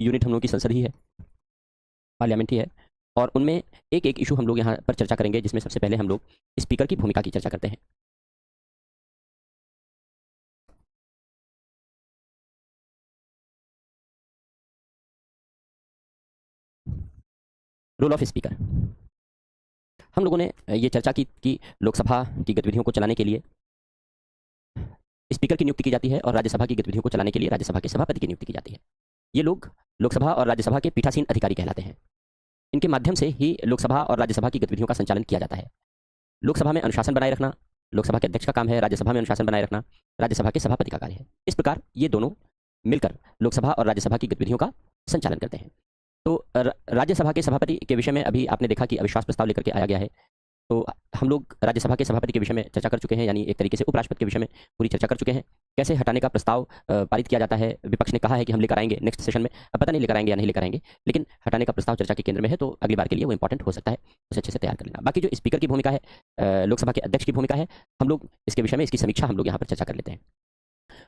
Unit हम लोगों की संसद ही है, पार्लियामेंट ही है। और उनमें एक एक इशू हम लोग यहाँ पर चर्चा करेंगे, जिसमें सबसे पहले हम लोग स्पीकर की भूमिका की चर्चा करते हैं। Role of speaker. हम लोगों ने ये चर्चा की कि लोकसभा की गतिविधियों को चलाने के लिए स्पीकर की नियुक्ति की जाती है और राज्यसभा की गतिविधियों को चलाने के लिए राज्यसभा के सभापति की नियुक्ति की जाती है। ये लोग लोकसभा और राज्यसभा के पीठासीन अधिकारी कहलाते हैं। इनके माध्यम से ही लोकसभा और राज्यसभा की गतिविधियों का संचालन किया जाता है। लोकसभा में अनुशासन बनाए रखना लोकसभा के अध्यक्ष का काम है, राज्यसभा में अनुशासन बनाए रखना राज्यसभा के सभापति का कार्य है। इस प्रकार ये दोनों मिलकर लोकसभा और राज्यसभा की गतिविधियों का संचालन करते हैं। तो राज्यसभा के सभापति के विषय में अभी आपने देखा कि अविश्वास प्रस्ताव लेकर के आया गया है। तो हम लोग राज्यसभा के सभापति के विषय में चर्चा कर चुके हैं, यानी एक तरीके से उपराष्ट्रपति के विषय में पूरी चर्चा कर चुके हैं। कैसे हटाने का प्रस्ताव पारित किया जाता है, विपक्ष ने कहा है कि हम लेकर आएंगे नेक्स्ट सेशन में, अब पता नहीं लेकर आएंगे या नहीं लेकर आएंगे, लेकिन हटाने का प्रस्ताव चर्चा के केंद्र में है, तो अगली बार के लिए वो इंपॉर्टेंट हो सकता है, उसे अच्छे से तैयार कर लेना। बाकी जो स्पीकर की भूमिका है, लोकसभा के अध्यक्ष की भूमिका है, हम लोग इसके विषय में इसकी समीक्षा हम लोग यहाँ पर चर्चा कर लेते हैं।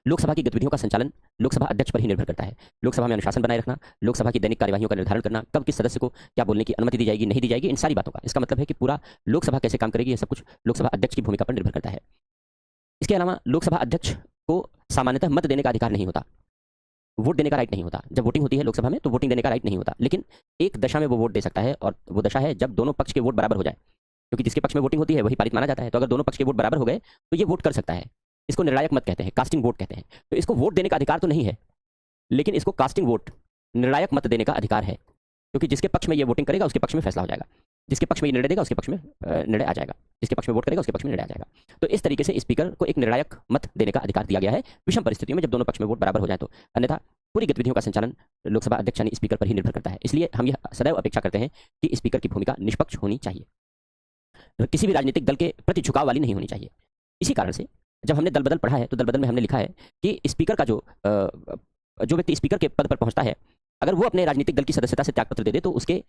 लोकसभा की गतिविधियों का संचालन लोकसभा अध्यक्ष पर ही निर्भर करता है। लोकसभा में अनुशासन बनाए रखना, लोकसभा की दैनिक कार्यवाहियों का निर्धारण करना, कब किस सदस्य को क्या बोलने की अनुमति दी जाएगी नहीं दी जाएगी, इन सारी बातों का, इसका मतलब है कि पूरा लोकसभा कैसे काम करेगी, ये सब कुछ लोकसभा अध्यक्ष की भूमिका पर निर्भर करता है। इसके अलावा लोकसभा अध्यक्ष को सामान्यतः मत देने का अधिकार नहीं होता, वोट देने का राइट नहीं होता। जब वोटिंग होती है लोकसभा में तो वोटिंग देने का राइट नहीं होता, लेकिन एक दशा में वो वोट दे सकता है, और वो दशा है जब दोनों पक्ष के वोट बराबर हो जाए, क्योंकि जिसके पक्ष में वोटिंग होती है वही पारित माना जाता है। तो अगर दोनों पक्ष के वोट बराबर हो गए तो ये वोट कर सकता है। इसको निर्णायक मत कहते हैं, कास्टिंग वोट कहते हैं। तो इसको वोट देने का अधिकार तो नहीं है, लेकिन इसको कास्टिंग वोट, निर्णायक मत देने का अधिकार है, क्योंकि जिसके पक्ष में ये वोटिंग करेगा उसके पक्ष में फैसला हो जाएगा, जिसके पक्ष में ये निर्णय देगा उसके पक्ष में निर्णय आ जाएगा, जिसके पक्ष में वोट करेगा उसके पक्ष में निर्णय आ जाएगा। तो इस तरीके से स्पीकर को एक निर्णायक मत देने का अधिकार दिया गया है विषम परिस्थितियों में, जब दोनों पक्ष में वोट बराबर हो जाए तो। अन्यथा पूरी गतिविधियों का संचालन लोकसभा अध्यक्ष यानी स्पीकर पर ही निर्भर करता है। इसलिए हम यह सदैव अपेक्षा करते हैं कि स्पीकर की भूमिका निष्पक्ष होनी चाहिए, किसी भी राजनीतिक दल के प्रति झुकाव वाली नहीं होनी चाहिए। इसी कारण से जब हमने दल बदल पढ़ा है तो दल बदल में हमने लिखा है कि स्पीकर का जो व्यक्ति स्पीकर के पद पर पहुंचता है, अगर वो अपने राजनीतिक दल की सदस्यता से त्यागपत्र दे दे तो उसके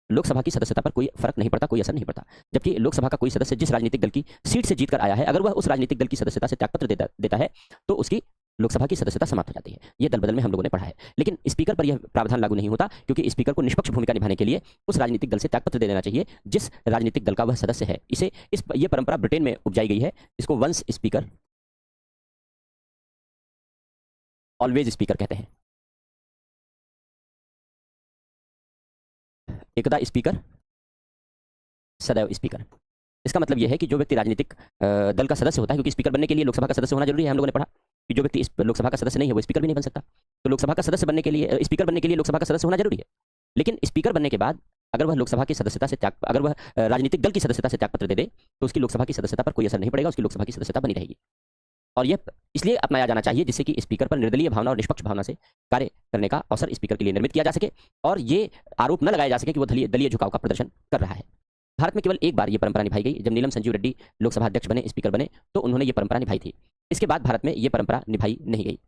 लोकसभा की सदस्यता पर कोई फर्क नहीं पड़ता, कोई असर नहीं पड़ता। जबकि लोकसभा का कोई सदस्य जिस राजनीतिक दल की सीट से जीत कर आया है, अगर वह उस राजनीतिक दल की सदस्यता से त्यागपत्र देता है तो उसकी लोकसभा की सदस्यता समाप्त हो जाती है। ये दल बदल में हम लोगों ने पढ़ा है। लेकिन स्पीकर पर यह प्रावधान लागू नहीं होता, क्योंकि स्पीकर को निष्पक्ष भूमिका निभाने के लिए उस राजनीतिक दल से त्यागपत्र दे देना चाहिए जिस राजनीतिक दल का वह सदस्य है। ये परंपरा ब्रिटेन में उपजाई गई है। इसको वंस स्पीकर, ऑलवेज स्पीकर कहते हैं। एकदा स्पीकर, सदैव स्पीकर। इसका मतलब यह है कि जो व्यक्ति राजनीतिक दल का सदस्य होता है, क्योंकि स्पीकर बनने के लिए लोकसभा का सदस्य होना जरूरी है, हम लोगों ने पढ़ा कि जो व्यक्ति इस लोकसभा का सदस्य नहीं है वो स्पीकर भी नहीं बन सकता। तो लोकसभा का सदस्य बनने के लिए, स्पीकर बनने के लिए लोकसभा का सदस्य होना जरूरी है। लेकिन स्पीकर बनने के बाद अगर वह लोकसभा की सदस्यता से अगर वह राजनीतिक दल की सदस्यता से त्यागपत्र दे दे तो उसकी लोकसभा की सदस्यता पर कोई असर नहीं पड़ेगा, उसकी लोकसभा की सदस्यता बनी रहेगी। और यह इसलिए अपनाया जाना चाहिए जिससे कि स्पीकर पर निर्दलीय भावना और निष्पक्ष भावना से कार्य करने का अवसर स्पीकर के लिए निर्मित किया जा सके, और ये आरोप न लगाया जा सके कि वो दलीय झुकाव का प्रदर्शन कर रहा है। भारत में केवल एक बार ये परंपरा निभाई गई, जब नीलम संजीव रेड्डी लोकसभा अध्यक्ष बने, स्पीकर बने, तो उन्होंने ये परंपरा निभाई थी। इसके बाद भारत में ये परंपरा निभाई नहीं गई,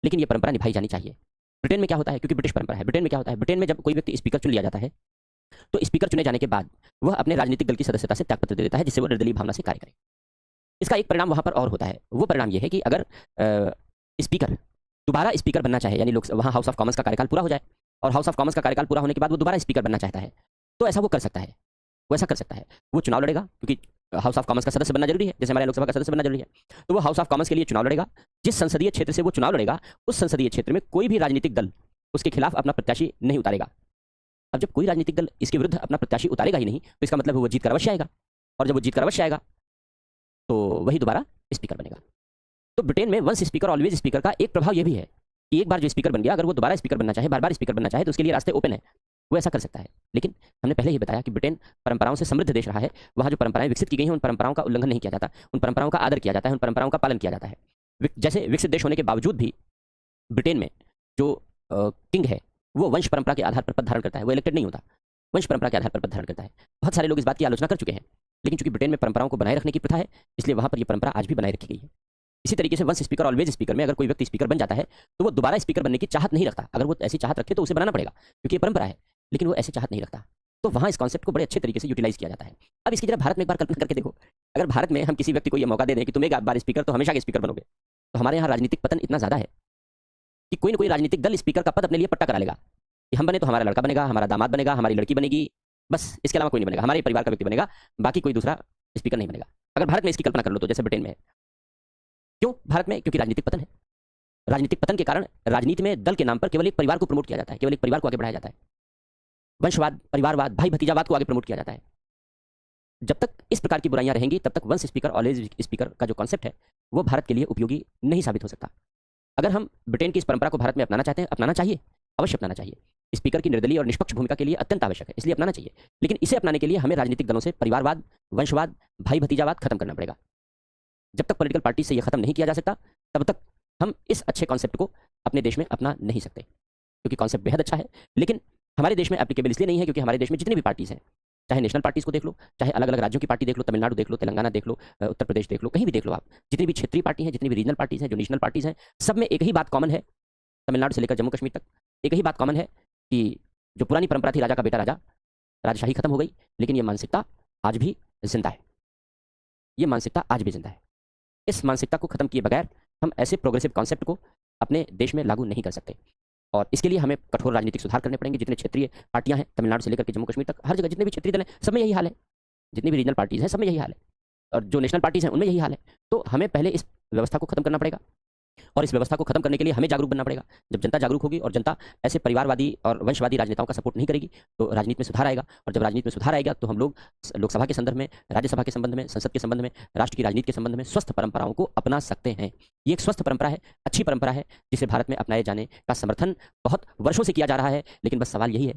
लेकिन ये परंपरा निभाई जानी चाहिए। ब्रिटेन में क्या होता है, क्योंकि ब्रिटिश परंपरा है, ब्रिटेन में क्या होता है, ब्रिटेन में जब कोई व्यक्ति स्पीकर चुन लिया जाता है तो स्पीकर चुने जाने के बाद वह अपने राजनीतिक दल की सदस्यता से त्यागपत्र दे देता है, जिससे वो निर्दलीय भावना से कार्य करे। इसका एक परिणाम वहां पर और होता है। वो परिणाम यह है कि अगर स्पीकर दोबारा स्पीकर बनना चाहे, यानी लोग वहां हाउस ऑफ कॉमन्स का कार्यकाल पूरा हो जाए और हाउस ऑफ कॉमन्स का कार्यकाल पूरा होने के बाद वो दोबारा स्पीकर बनना चाहता है, तो ऐसा वो कर सकता है। वो ऐसा कर सकता है, वो चुनाव लड़ेगा, क्योंकि हाउस ऑफ कॉमन्स का सदस्य बनना जरूरी है, जैसे हमारे लोकसभा का सदस्य बनना जरूरी है। तो वो हाउस ऑफ कॉमन्स के लिए चुनाव लड़ेगा। जिस संसदीय क्षेत्र से वो चुनाव लड़ेगा, उस संसदीय क्षेत्र में कोई भी राजनीतिक दल उसके खिलाफ अपना प्रत्याशी नहीं उतारेगा। अब जब कोई राजनीतिक दल इसके विरुद्ध अपना प्रत्याशी उतारेगा ही नहीं, तो इसका मतलब वो जीत कर अवश्य आएगा, और जब वो जीत कर अवश्य आएगा तो वही दोबारा स्पीकर बनेगा। तो ब्रिटेन में वंस स्पीकर ऑलवेज स्पीकर का एक प्रभाव यह भी है कि एक बार जो स्पीकर बन गया, अगर वो दोबारा स्पीकर बनना चाहे, बार बार स्पीकर बनना चाहे, तो उसके लिए रास्ते ओपन है, वो ऐसा कर सकता है। लेकिन हमने पहले ही बताया कि ब्रिटेन परंपराओं से समृद्ध देश रहा है। वहाँ जो परंपराएं विकसित की गई हैं, उन परंपराओं का उल्लंघन नहीं किया जाता, उन परंपराओं का आदर किया जाता है, उन परंपराओं का पालन किया जाता है। जैसे विकसित देश होने के बावजूद भी ब्रिटेन में जो किंग है वो वंश परंपरा के आधार पर पद धारण करता है, वो इलेक्टेड नहीं होता, वंश परंपरा के आधार पर पद धारण करता है। बहुत सारे लोग इस बात की आलोचना कर चुके हैं, लेकिन चूंकि ब्रिटेन में परंपराओं को बनाए रखने की प्रथा है, इसलिए वहां पर यह परंपरा आज भी बनाए रखी गई है। इसी तरीके से वंस स्पीकर ऑलवेज स्पीकर में अगर कोई व्यक्ति स्पीकर बन जाता है तो वो दोबारा स्पीकर बनने की चाहत नहीं रखता। अगर वो ऐसी चाहत रखे तो उसे बनाना पड़ेगा, क्योंकि ये परंपरा है, लेकिन वो ऐसी चाहत नहीं रखता। तो वहाँ इस कॉन्सेप्ट को बड़े अच्छे तरीके से यूटिलाइज किया जाता है। अब इसकी जरा भारत में एक बार कल्पना करके देखो, अगर भारत में हम किसी व्यक्ति को ये मौका दे दें कि तुम एक बार स्पीकर तो हमेशा के स्पीकर बनोगे, तो हमारे यहाँ राजनीतिक पतन इतना ज़्यादा है कि कोई ना कोई राजनीतिक दल स्पीकर का पद अपने लिए पट्टा करा लेगा। कि हम बने तो हमारा लड़का बनेगा, हमारा दामाद बनेगा, हमारी लड़की बनेगी, बस इसके अलावा कोई नहीं बनेगा, हमारे परिवार का व्यक्ति बनेगा, बाकी कोई दूसरा स्पीकर नहीं बनेगा। अगर भारत में इसकी कल्पना कर लो तो जैसे ब्रिटेन में है। क्यों भारत में? क्योंकि राजनीतिक पतन है। राजनीतिक पतन के कारण राजनीति में दल के नाम पर केवल एक परिवार को प्रमोट किया जाता है, केवल एक परिवार को आगे बढ़ाया जाता है। वंशवाद, परिवारवाद, भाई भतीजावाद को आगे प्रमोट किया जाता है। जब तक इस प्रकार की बुराइयां रहेंगी तब तक वंस स्पीकर ऑलवेज स्पीकर का जो कॉन्सेप्ट है वो भारत के लिए उपयोगी नहीं साबित हो सकता। अगर हम ब्रिटेन की इस परंपरा को भारत में अपनाना चाहते हैं, अपनाना चाहिए, अवश्य अपनाना चाहिए। स्पीकर की निर्दलीय और निष्पक्ष भूमिका के लिए अत्यंत आवश्यक है, इसलिए अपनाना चाहिए। लेकिन इसे अपनाने के लिए हमें राजनीतिक दलों से परिवारवाद, वंशवाद, भाई भतीजावाद खत्म करना पड़ेगा। जब तक पॉलिटिकल पार्टी से यह खत्म नहीं किया जा सकता तब तक हम इस अच्छे कॉन्सेप्ट को अपने देश में अपना नहीं सकते, क्योंकि कॉन्सेप्ट बेहद अच्छा है, लेकिन हमारे देश में एप्लीकेबल इसलिए नहीं है क्योंकि हमारे देश में जितनी भी पार्टीज हैं, चाहे नेशनल पार्टीज को देख लो, चाहे अलग अलग राज्यों की पार्टी देख लो, तमिलनाडु देख लो, तेलंगाना देख लो, उत्तर प्रदेश देख लो, कहीं भी देख लो आप, जितनी भी क्षेत्रीय पार्टी हैं, जितनी भी रीजनल पार्टीज हैं, जो नेशनल पार्टीज हैं, सब में एक ही बात कॉमन है, तमिलनाडु से लेकर जम्मू कश्मीर तक एक ही बात कॉमन है कि जो पुरानी परंपरा थी राजा का बेटा राजा, राजशाही खत्म हो गई, लेकिन ये मानसिकता आज भी जिंदा है। ये मानसिकता आज भी जिंदा है। इस मानसिकता को खत्म किए बगैर हम ऐसे प्रोग्रेसिव कॉन्सेप्ट को अपने देश में लागू नहीं कर सकते, और इसके लिए हमें कठोर राजनीतिक सुधार करने पड़ेंगे। जितने क्षेत्रीय पार्टियां हैं, तमिलनाडु से लेकर के जम्मू कश्मीर तक, हर जगह जितने भी क्षेत्रीय दल हैं सब में यही हाल है, जितनी भी रीजनल पार्टीज हैं सब में यही हाल है, और जो नेशनल पार्टीज हैं उनमें यही हाल है। तो हमें पहले इस व्यवस्था को खत्म करना पड़ेगा, और इस व्यवस्था को खत्म करने के लिए हमें जागरूक बनना पड़ेगा। जब जनता जागरूक होगी और जनता ऐसे परिवारवादी और वंशवादी राजनेताओं का सपोर्ट नहीं करेगी तो राजनीति में सुधार आएगा, और जब राजनीति में सुधार आएगा तो हम लोग लोकसभा के संदर्भ में, राज्यसभा के संबंध में, संसद के संबंध में, राष्ट्र की राजनीति के संबंध में स्वस्थ परंपराओं को अपना सकते हैं। ये एक स्वस्थ परंपरा है, अच्छी परंपरा है, जिसे भारत में अपनाए जाने का समर्थन बहुत वर्षों से किया जा रहा है। लेकिन बस सवाल यही है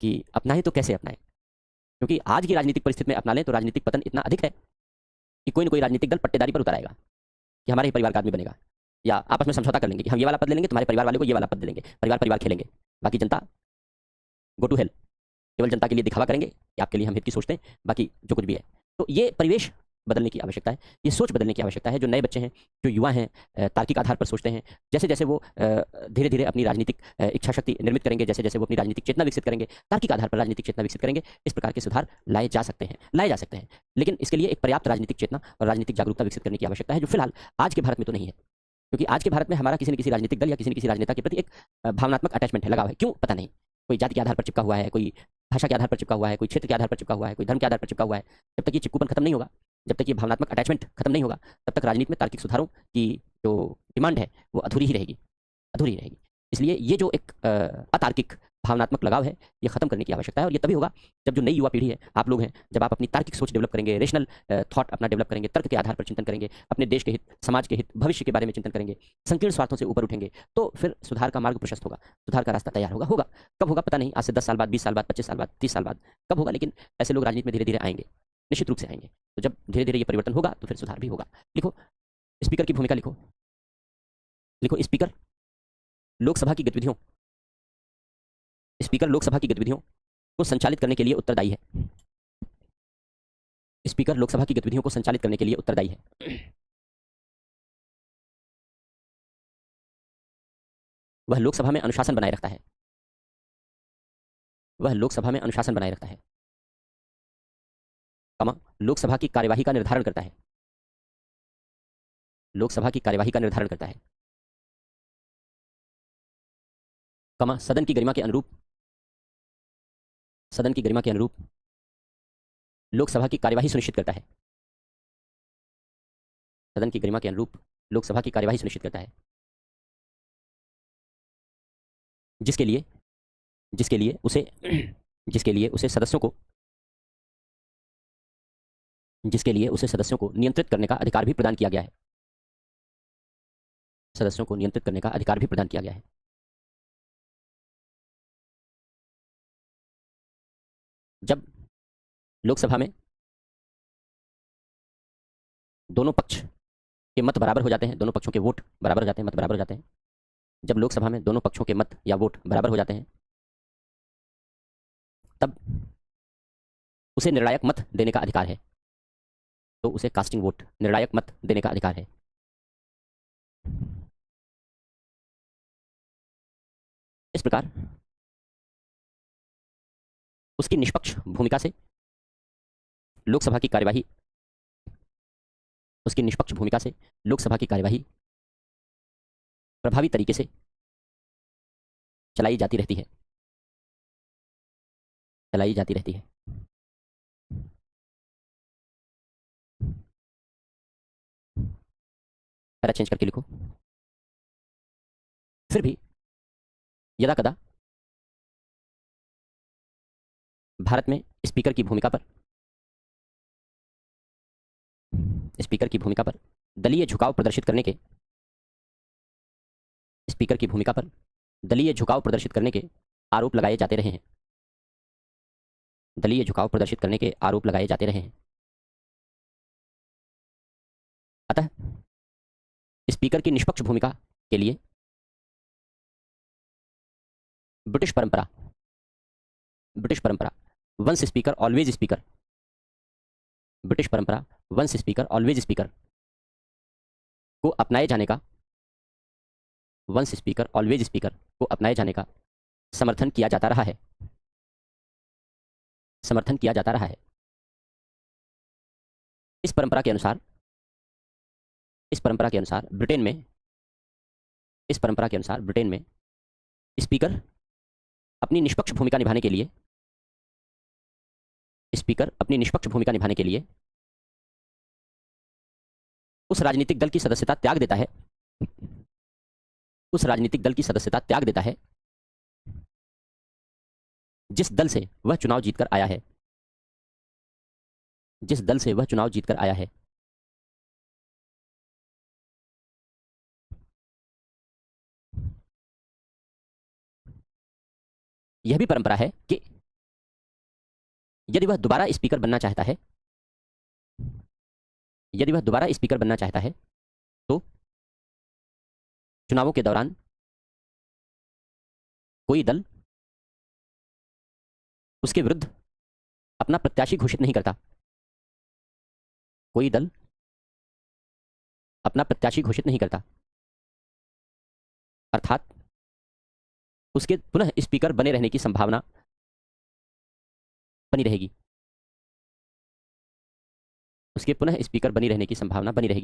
कि अपनाएं तो कैसे अपनाएं, क्योंकि आज की राजनीतिक परिस्थिति में अपना लें तो राजनीतिक पतन इतना अधिक है कि कोई न कोई राजनीतिक दल पट्टेदारी पर उतर आएगा कि हमारे ही परिवार का आदमी बनेगा, या आपस में समझौता कर लेंगे कि हम ये वाला पद ले लेंगे, तुम्हारे परिवार वाले को ये वाला पद दे देंगे, परिवार परिवार खेलेंगे, बाकी जनता गो टू हेल। केवल जनता के लिए दिखावा करेंगे कि आपके लिए हम हित की सोचते हैं, बाकी जो कुछ भी है। तो ये परिवेश बदलने की आवश्यकता है, ये सोच बदलने की आवश्यकता है। जो नए बच्चे हैं, जो युवा हैं, तार्किक आधार पर सोचते हैं, जैसे जैसे वो धीरे धीरे अपनी राजनीतिक इच्छा शक्ति निर्मित करेंगे, जैसे जैसे वो अपनी राजनीतिक चेतना विकसित करेंगे, तार्किक आधार पर राजनीतिक चेतना विकसित करेंगे, इस प्रकार के सुधार लाए जा सकते हैं। लेकिन इसके लिए एक पर्याप्त राजनीतिक चेतना और राजनीतिक जागरूकता विकसित करने की आवश्यकता है, जो फिलहाल आज के भारत में तो नहीं है। क्योंकि आज के भारत में हमारा किसी न किसी राजनीतिक दल या किसी न किसी राजनेता के प्रति एक भावनात्मक अटैचमेंट है, लगाव है। क्यों पता नहीं, कोई जाति के आधार पर चिपका हुआ है, कोई भाषा के आधार पर चिपका हुआ है, कोई क्षेत्र के आधार पर चिपका हुआ है, कोई धर्म के आधार पर चिपका हुआ है। जब तक ये चिपकूपन खत्म नहीं होगा, जब तक ये भावनात्मक अटैचमेंट खत्म नहीं होगा, तब तक राजनीति में तार्किक सुधारों की जो डिमांड है वो अधूरी ही रहेगी। इसलिए ये जो एक अतार्किक भावनात्मक लगाव है, ये खत्म करने की आवश्यकता है। और ये तभी होगा जब जो नई युवा पीढ़ी है, आप लोग हैं, जब आप अपनी तार्किक सोच डेवलप करेंगे, रेशनल थॉट अपना डेवलप करेंगे, तर्क के आधार पर चिंतन करेंगे, अपने देश के हित, समाज के हित, भविष्य के बारे में चिंतन करेंगे, संकीर्ण स्वार्थों से ऊपर उठेंगे, तो फिर सुधार का मार्ग प्रशस्त होगा, सुधार का रास्ता तैयार होगा। कब होगा पता नहीं, आज से 10 साल बाद, 20 साल बाद, 25 साल बाद, 30 साल बाद, कब होगा, लेकिन ऐसे लोग राजनीति में धीरे धीरे आएंगे, निश्चित रूप से आएंगे। तो जब धीरे धीरे ये परिवर्तन होगा तो फिर सुधार भी होगा। लिखो स्पीकर की भूमिका, लिखो स्पीकर लोकसभा की गतिविधियों को संचालित करने के लिए उत्तरदायी है। स्पीकर लोकसभा की गतिविधियों को संचालित करने के लिए उत्तरदायी है। वह लोकसभा में अनुशासन बनाए रखता है। लोकसभा की कार्यवाही का निर्धारण करता है। सदन की गरिमा के अनुरूप लोकसभा की कार्यवाही सुनिश्चित करता है। जिसके लिए उसे सदस्यों को नियंत्रित करने का अधिकार भी प्रदान किया गया है। जब लोकसभा में दोनों पक्ष के मत बराबर हो जाते हैं, दोनों पक्षों के वोट बराबर हो जाते हैं, मत बराबर हो जाते हैं, जब लोकसभा में दोनों पक्षों के मत या वोट बराबर हो जाते हैं, तब उसे निर्णायक मत देने का अधिकार है। तो उसे कास्टिंग वोट, निर्णायक मत देने का अधिकार है। इस प्रकार उसकी निष्पक्ष भूमिका से लोकसभा की कार्यवाही प्रभावी तरीके से चलाई जाती रहती है। चलाई जाती रहती है। पैरा चेंज करके लिखो। फिर भी यदा कदा भारत में स्पीकर की भूमिका पर दलीय झुकाव प्रदर्शित करने के स्पीकर की भूमिका पर दलीय झुकाव प्रदर्शित करने के आरोप लगाए जाते रहे हैं। दलीय झुकाव प्रदर्शित करने के आरोप लगाए जाते रहे हैं। अतः स्पीकर की निष्पक्ष भूमिका के लिए ब्रिटिश परंपरा once speaker always speaker British परंपरा वंस स्पीकर ऑलवेज स्पीकर को अपनाए जाने का वंस स्पीकर ऑलवेज स्पीकर को अपनाए जाने का समर्थन किया जाता रहा है। समर्थन किया जाता रहा है। इस परंपरा के अनुसार ब्रिटेन में स्पीकर अपनी निष्पक्ष भूमिका निभाने के लिए उस राजनीतिक दल की सदस्यता त्याग देता है जिस दल से वह चुनाव जीतकर आया है। यह भी परंपरा है कि यदि वह दोबारा स्पीकर बनना चाहता है तो चुनावों के दौरान कोई दल उसके विरुद्ध अपना प्रत्याशी घोषित नहीं करता। अर्थात उसके पुनः स्पीकर बने रहने की संभावना बनी रहेगी।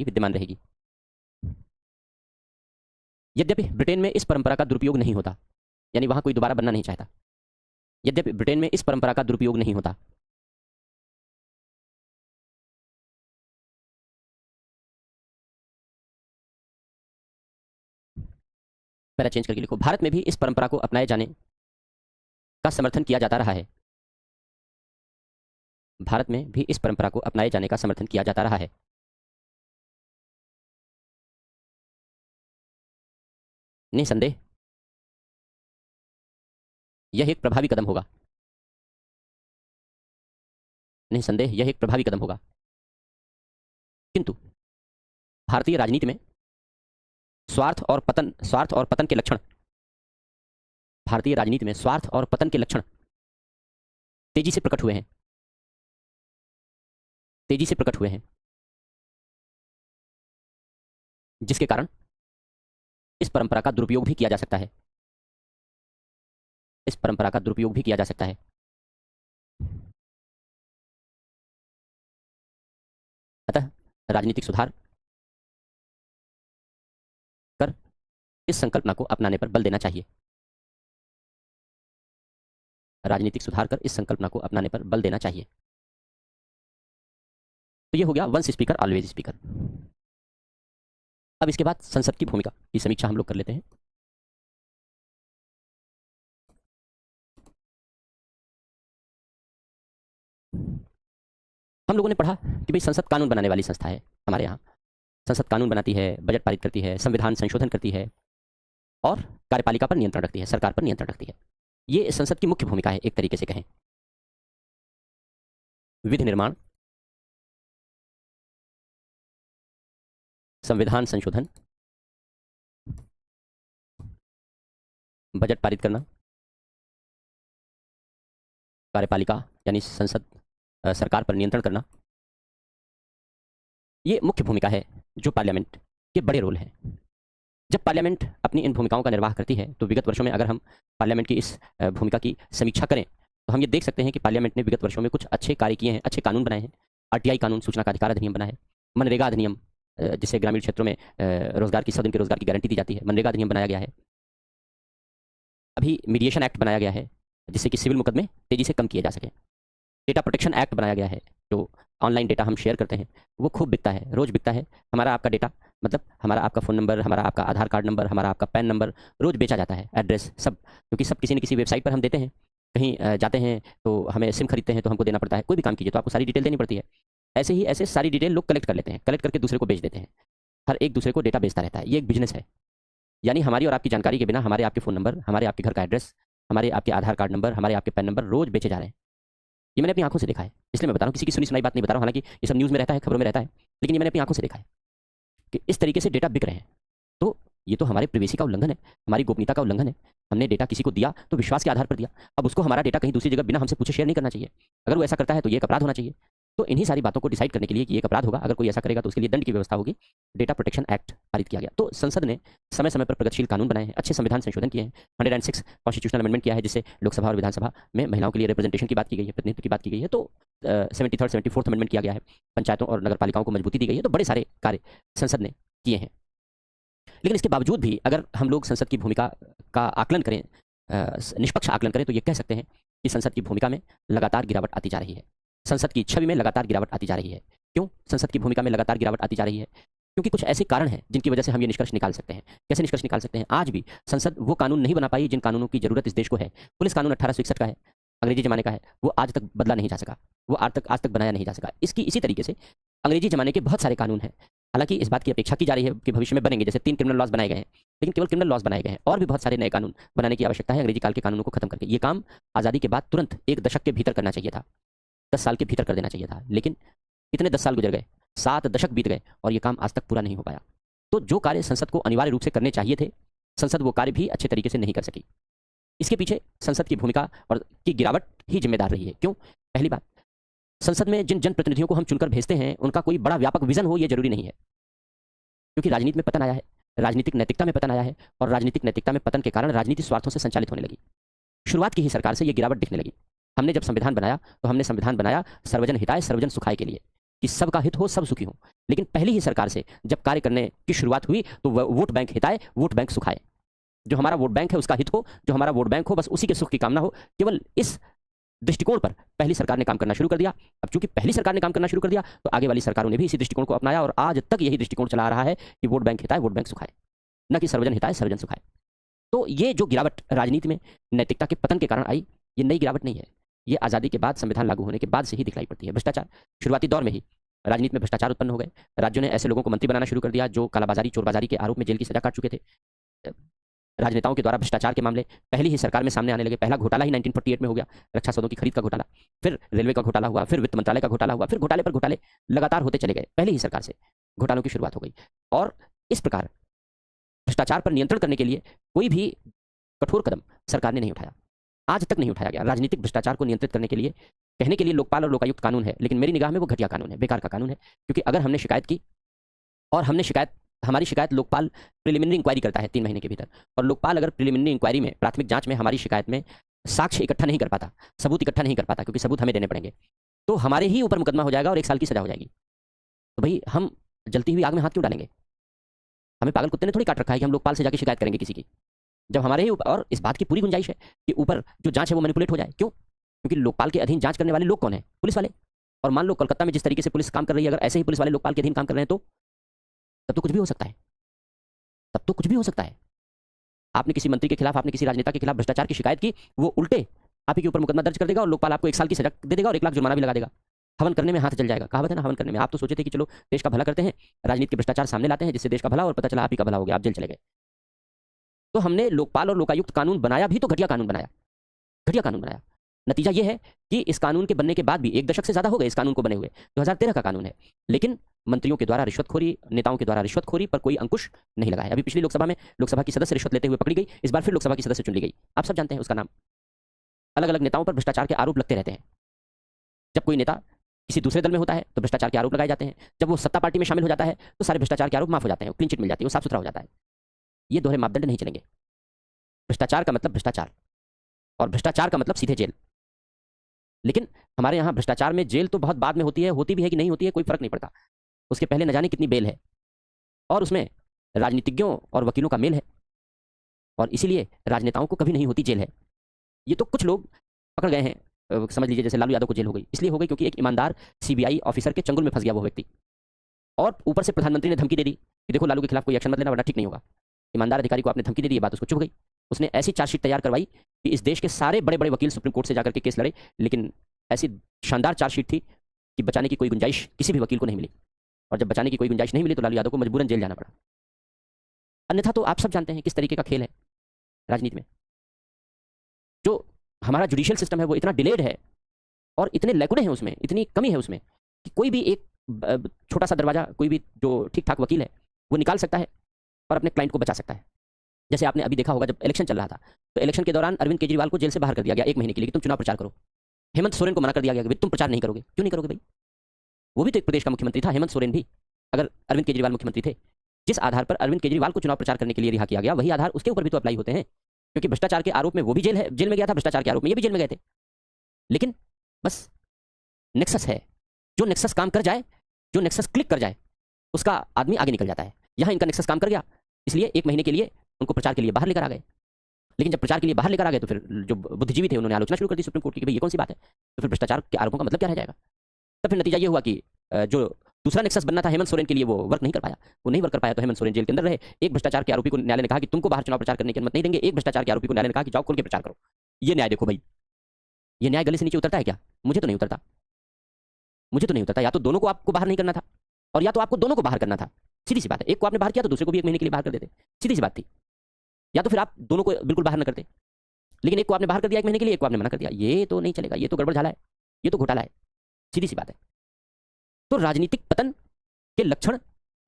विद्यमान रहेगी। यद्यपि ब्रिटेन में इस परंपरा का दुरुपयोग नहीं होता, यानी वहां कोई दोबारा बनना नहीं चाहता। यद्यपि ब्रिटेन में इस परंपरा का दुरुपयोग नहीं होता। पैरा चेंज करके लिखो। भारत में भी इस परंपरा को अपनाए जाने का समर्थन किया जाता रहा है। निसंदेह यह एक प्रभावी कदम होगा। किंतु भारतीय राजनीति में स्वार्थ और पतन के लक्षण तेजी से प्रकट हुए हैं। जिसके कारण इस परंपरा का दुरुपयोग भी किया जा सकता है। अतः राजनीतिक सुधार कर इस संकल्पना को अपनाने पर बल देना चाहिए। तो ये हो गया वंस स्पीकर ऑलवेज स्पीकर। अब इसके बाद संसद की भूमिका की समीक्षा हम लोग कर लेते हैं। हम लोगों ने पढ़ा कि भाई संसद कानून बनाने वाली संस्था है। हमारे यहाँ संसद कानून बनाती है, बजट पारित करती है, संविधान संशोधन करती है और कार्यपालिका पर नियंत्रण रखती है, सरकार पर नियंत्रण रखती है। ये संसद की मुख्य भूमिका है, एक तरीके से कहें। विधि निर्माण, संविधान संशोधन, बजट पारित करना, कार्यपालिका यानी संसद सरकार पर नियंत्रण करना, ये मुख्य भूमिका है जो पार्लियामेंट के बड़े रोल हैं। जब पार्लियामेंट अपनी इन भूमिकाओं का निर्वाह करती है तो विगत वर्षों में अगर हम पार्लियामेंट की इस भूमिका की समीक्षा करें तो हम ये देख सकते हैं कि पार्लियामेंट ने विगत वर्षों में कुछ अच्छे कार्य किए हैं, अच्छे कानून बनाए हैं। आरटीआई कानून, सूचना का अधिकार अधिनियम बना है। मनरेगा अधिनियम, जिससे ग्रामीण क्षेत्रों में रोजगार की 100 दिन के रोजगार की गारंटी दी जाती है, मनरेगा अधिनियम बनाया गया है। अभी मीडिएशन एक्ट बनाया गया है। जिससे कि सिविल मुकदमे तेजी से कम किए जा सकें। डेटा प्रोटेक्शन एक्ट बनाया गया है, जो ऑनलाइन डेटा हम शेयर करते हैं वो खूब बिकता है, रोज बिकता है। हमारा आपका डेटा, मतलब हमारा आपका फ़ोन नंबर, हमारा आपका आधार कार्ड नंबर, हमारा आपका पैन नंबर रोज बेचा जाता है, एड्रेस सब, क्योंकि सब किसी न किसी वेबसाइट पर हम देते हैं। कहीं जाते हैं तो हमें सिम खरीदते हैं तो हमको देना पड़ता है, कोई भी काम कीजिए तो आपको सारी डिटेल देनी पड़ती है। ऐसे ही ऐसे सारी डिटेल लोग कलेक्ट कर लेते हैं, कलेक्ट करके दूसरे को बेच देते हैं। हर एक दूसरे को डेटा बेचता रहता है, ये एक बिजनेस है। यानी हमारी और आपकी जानकारी के बिना हमारे आपके फ़ोन नंबर, हमारे आपके घर का एड्रेस, हमारे आपके आधार कार्ड नंबर, हमारे आपके पैन नंबर रोज बेचे जा रहे हैं। ये मैंने अपनी आंखों से देखा है, इसलिए मैं बता रहा हूँ, किसी की सुनी सुनाई बात नहीं बता रहा हूँ। हालांकि ये सब न्यूज़ में रहता है, खबरों में रहता है, लेकिन ये मैंने अपनी आंखों से देखा है कि इस तरीके से डेटा बिक रहे हैं। तो ये तो हमारे प्रिवेसी का उल्लंघन है, हमारी गोपनीयता का उल्लंघन है। हमने डेटा किसी को दिया तो विश्वास के आधार पर दिया, अब उसको हमारा डेटा कहीं दूसरी जगह बिना हमसे पूछे शेयर नहीं करना चाहिए। अगर वो ऐसा करता है तो ये एक अपराध होना चाहिए। तो इन्हीं सारी बातों को डिसाइड करने के लिए कि ये एक अपराध होगा, अगर कोई ऐसा करेगा तो उसके लिए दंड की व्यवस्था होगी, डेटा प्रोटेक्शन एक्ट पारित किया गया। तो संसद ने समय समय पर प्रगतिशील कानून बनाए हैं, अच्छे संविधान संशोधन किए हैं। 106 कॉन्स्टिट्यूशनल अमेंडमेंट किया है, जिससे लोकसभा और विधानसभा में महिलाओं के लिए रिप्रेजेंटेशन की बात की गई है, प्रतिनिधित्व की बात की गई है। तो 73rd 74th अमेंडमेंट किया गया है, पंचायतों और नगर पालिकाओं को मजबूती दी गई है। तो बड़े सारे कार्य संसद ने किए हैं। लेकिन इसके बावजूद भी अगर हम लोग संसद की भूमिका का आकलन करें, निष्पक्ष आकलन करें, तो ये कह सकते हैं कि संसद की भूमिका में लगातार गिरावट आती जा रही है, संसद की छवि में लगातार गिरावट आती जा रही है। क्यों संसद की भूमिका में लगातार गिरावट आती जा रही है? क्योंकि कुछ ऐसे कारण हैं जिनकी वजह से हम ये निष्कर्ष निकाल सकते हैं। कैसे निष्कर्ष निकाल सकते हैं? आज भी संसद वो कानून नहीं बना पाई जिन कानूनों की जरूरत इस देश को है। पुलिस कानून 1861 का है, अंग्रेजी जमाने का है, वो आज तक बदला नहीं जा सका, वो आज तक बनाया नहीं जा सका। इसकी इसी तरीके से अंग्रेजी जमाने के बहुत सारे कानून हैं। हालांकि इस बात की अपेक्षा की जा रही है कि भविष्य में बनेंगे, जैसे 3 क्रिमिनल लॉज बनाए गए हैं, लेकिन केवल क्रिमिनल लॉज बनाए गए हैं, और भी बहुत सारे नए कानून बनाने की आवश्यकता है अंग्रेजी काल के कानूनों को खत्म करके। ये काम आज़ादी के बाद तुरंत 1 दशक के भीतर करना चाहिए था, 10 साल के भीतर कर देना चाहिए था। लेकिन कितने 10 साल गुजर गए, 7 दशक बीत गए और ये काम आज तक पूरा नहीं हो पाया। तो जो कार्य संसद को अनिवार्य रूप से करने चाहिए थे, संसद वो कार्य भी अच्छे तरीके से नहीं कर सकी। इसके पीछे संसद की भूमिका और की गिरावट ही जिम्मेदार रही है। क्यों? पहली बात, संसद में जिन जनप्रतिनिधियों को हम चुनकर भेजते हैं उनका कोई बड़ा व्यापक विजन हो ये जरूरी नहीं है, क्योंकि राजनीति में पतन आया है, राजनीतिक नैतिकता में पतन आया है, और राजनीतिक नैतिकता में पतन के कारण राजनीतिक स्वार्थों से संचालित होने लगी। शुरुआत की ही सरकार से ये गिरावट दिखने लगी। हमने जब संविधान बनाया तो हमने संविधान बनाया सर्वजन हिताय सर्वजन सुखाय के लिए, कि सबका हित हो, सब सुखी हो। लेकिन पहली ही सरकार से जब कार्य करने की शुरुआत हुई तो वोट बैंक हिताय वोट बैंक सुखाय, जो हमारा वोट बैंक है उसका हित हो, जो हमारा वोट बैंक हो बस उसी के सुख की कामना हो, केवल इस दृष्टिकोण पर पहली सरकार ने काम करना शुरू कर दिया। अब चूंकि पहली सरकार ने काम करना शुरू कर दिया तो आगे वाली सरकारों ने भी इसी दृष्टिकोण को अपनाया, और आज तक यही दृष्टिकोण चला आ रहा है कि वोट बैंक हिताय वोट बैंक सुखाय, न कि सर्वजन हिताय सर्वजन सुखाय। तो ये जो गिरावट राजनीति में नैतिकता के पतन के कारण आई, ये नई गिरावट नहीं है, ये आज़ादी के बाद, संविधान लागू होने के बाद से ही दिखलाई पड़ती है। भ्रष्टाचार शुरुआती दौर में ही राजनीति में भ्रष्टाचार उत्पन्न हो गए। राज्यों ने ऐसे लोगों को मंत्री बनाना शुरू कर दिया जो कालाबाजारी चोरबाजारी के आरोप में जेल की सजा काट चुके थे। राजनेताओं के द्वारा भ्रष्टाचार के मामले पहली ही सरकार में सामने आने लगे। पहला घोटाला ही 1948 में हो गया, रक्षा सौदों की खरीद का घोटाला, फिर रेलवे का घोटाला हुआ, फिर वित्त मंत्रालय का घोटाला हुआ, फिर घोटाले पर घोटाले लगातार होते चले गए। पहली ही सरकार से घोटालों की शुरुआत हो गई, और इस प्रकार भ्रष्टाचार पर नियंत्रण करने के लिए कोई भी कठोर कदम सरकार ने नहीं उठाया, आज तक नहीं उठाया गया। राजनीतिक भ्रष्टाचार को नियंत्रित करने के लिए कहने के लिए लोकपाल और लोकायुक्त कानून है, लेकिन मेरी निगाह में वो घटिया कानून है, बेकार का कानून है। क्योंकि अगर हमने शिकायत की, और हमारी शिकायत लोकपाल प्रिलिमिनरी इंक्वायरी करता है 3 महीने के भीतर, और लोकपाल अगर प्रिलिमिनरी इंक्वायरी में, प्राथमिक जांच में हमारी शिकायत में साक्ष्य इकट्ठा नहीं कर पाता, सबूत इकट्ठा नहीं कर पाता, क्योंकि सबूत हमें देने पड़ेंगे, तो हमारे ही ऊपर मुकदमा हो जाएगा और 1 साल की सजा हो जाएगी। तो भाई हम जलती हुई आग में हाथ क्यों डालेंगे? हमें पागल कुत्ते ने थोड़ी काट रखा है कि हम लोकपाल से जाके शिकायत करेंगे किसी की, जब हमारे ही ऊपर, और इस बात की पूरी गुंजाइश है कि ऊपर जो जांच है वो मैनिपुलेट हो जाए। क्यों? क्योंकि लोकपाल के अधीन जांच करने वाले लोग कौन है? पुलिस वाले। और मान लो कोलकाता में जिस तरीके से पुलिस काम कर रही है, अगर ऐसे ही पुलिस वाले लोकपाल के अधीन काम कर रहे हैं तो तब तो कुछ भी हो सकता है, तब तो कुछ भी हो सकता है। आपने किसी मंत्री के खिलाफ, आपने किसी राजनेता के खिलाफ भ्रष्टाचार की शिकायत की, वो उल्टे आप ही के ऊपर मुकदमा दर्ज कर देगा और लोकपाल आपको 1 साल की सजा दे देगा और 1 लाख जुर्माना भी लगा देगा। हवन करने में हाथ जल जाएगा। कहावत है ना, हवन करने में। आप तो सोचे थे कि चलो देश का भला करते हैं, राजनीति के भ्रष्टाचार सामने लाते हैं जिससे देश का भला, और पता चला आप ही का भला हो गया, आप जेल चले गए। तो हमने लोकपाल और लोकायुक्त कानून बनाया भी तो घटिया कानून बनाया, घटिया कानून बनाया। नतीजा यह है कि इस कानून के बनने के बाद भी 1 दशक से ज्यादा हो गए इस कानून को बने हुए, 2013 का कानून है, लेकिन मंत्रियों के द्वारा रिश्वतखोरी, नेताओं के द्वारा रिश्वतखोरी पर कोई अंकुश नहीं लगा है। अभी पिछली लोकसभा में लोकसभा की सदस्य रिश्वत लेते हुए पकड़ी गई, इस बार फिर लोकसभा की सदस्य चुन ली गई। आप सब जानते हैं उसका नाम। अलग अलग नेताओं पर भ्रष्टाचार के आरोप लगते रहते हैं। जब कोई नेता किसी दूसरे दल में होता है तो भ्रष्टाचार के आरोप लगाए जाते हैं, जब वो सत्ता पार्टी में शामिल हो जाता है तो सारे भ्रष्टाचार के आरोप माफ हो जाते हैं, क्लीन चिट मिल जाती है, वो साफ सुथरा हो जाता है। ये दोहरे मापदंड नहीं चलेंगे। भ्रष्टाचार का मतलब भ्रष्टाचार, और भ्रष्टाचार का मतलब सीधे जेल। लेकिन हमारे यहाँ भ्रष्टाचार में जेल तो बहुत बाद में होती है, होती भी है कि नहीं होती है कोई फर्क नहीं पड़ता, उसके पहले न जाने कितनी बेल है, और उसमें राजनीतिज्ञों और वकीलों का मेल है, और इसीलिए राजनेताओं को कभी नहीं होती जेल है। ये तो कुछ लोग पकड़ गए हैं। समझ लीजिए जैसे लालू यादव को जेल हो गई, इसलिए हो गई क्योंकि एक ईमानदार सीबीआई ऑफिसर के चंगुल में फंस गया वो व्यक्ति, और ऊपर से प्रधानमंत्री ने धमकी दे दी कि देखो लालू के खिलाफ कोई एक्शन मत लेना वरना ठीक नहीं होगा। ईमानदार अधिकारी को आपने धमकी दे दी, ये बात उसको चुभ गई। उसने ऐसी चार्जशीट तैयार करवाई कि इस देश के सारे बड़े बड़े वकील सुप्रीम कोर्ट से जाकर के केस लड़े, लेकिन ऐसी शानदार चार्जशीट थी कि बचाने की कोई गुंजाइश किसी भी वकील को नहीं मिली। और जब बचाने की कोई गुंजाइश नहीं मिली तो लालू यादव को मजबूरन जेल जाना पड़ा। अन्यथा तो आप सब जानते हैं किस तरीके का खेल है राजनीति में। जो हमारा जुडिशियल सिस्टम है वो इतना डिलेड है और इतने लैकुने हैं उसमें, इतनी कमी है उसमें कि कोई भी एक छोटा सा दरवाजा, कोई भी जो ठीक ठाक वकील है वो निकाल सकता है और अपने क्लाइंट को बचा सकता है। जैसे आपने अभी देखा होगा जब इलेक्शन चल रहा था तो इलेक्शन के दौरान अरविंद केजरीवाल को जेल से बाहर कर दिया गया 1 महीने के लिए कि तुम चुनाव प्रचार करो। हेमंत सोरेन को मना कर दिया गया कि तुम प्रचार नहीं करोगे। क्यों नहीं करोगे भाई? वो भी तो एक प्रदेश का मुख्यमंत्री था, हेमंत सोरेन भी। अगर अरविंद केजरीवाल मुख्यमंत्री थे, जिस आधार पर अरविंद केजरीवाल को चुनाव प्रचार करने के लिए रिहा किया गया वही आधार उसके ऊपर भी तो अप्लाई होते हैं, क्योंकि भ्रष्टाचार के आरोप में वो भी जेल में गया था, भ्रष्टाचार के आरोप में ये भी जेल में गए थे। लेकिन बस नेक्सस है, जो नेक्सस काम कर जाए, जो नेक्सस क्लिक कर जाए उसका आदमी आगे निकल जाता है। यहाँ इनका नेक्सस काम कर गया, इसलिए 1 महीने के लिए उनको प्रचार के लिए बाहर लेकर आ गए। लेकिन जब प्रचार के लिए बाहर लेकर आ गए तो फिर जो बुद्धिजीवी थे उन्होंने आलोचना शुरू कर दी सुप्रीम कोर्ट की कि भाई ये कौन सी बात है, तो फिर भ्रष्टाचार के आरोपों का मतलब क्या रह जाएगा। तब फिर नतीजा ये हुआ कि जो दूसरा नेक्सस बनना था हेमंत सोरेन के लिए वो वर्क नहीं कर पाया, वो नहीं वर्क कर पाया, तो हेमंत सोरेन जेल के अंदर रहे। एक भ्रष्टाचार के आरोपी को न्यायालय ने कहा कि तुमको बाहर चुनाव प्रचार करने की अनुमति नहीं देंगे, एक भ्रष्टाचार के आरोपी को न्यायालय ने कहा कि जाओ खोल के प्रचार करो। ये न्याय देखो भाई, ये न्याय गले से नीचे उतरता है क्या? मुझे तो नहीं उतरता, मुझे तो नहीं उतरता। या तो दोनों को आपको बाहर नहीं करना था और या तो आपको दोनों को बाहर करना था। सीधी सी बात है, एक को आपने बाहर किया तो दूसरे को भी 1 महीने के लिए बाहर कर देते, सीधी सी बात थी। या तो फिर आप दोनों को बिल्कुल बाहर न करते, लेकिन एक को आपने बाहर कर दिया 1 महीने के लिए, एक को आपने मना कर दिया। ये तो नहीं चलेगा, ये तो गड़बड़ झाला है, ये तो घोटाला है, सीधी सी बात है। तो राजनीतिक पतन के लक्षण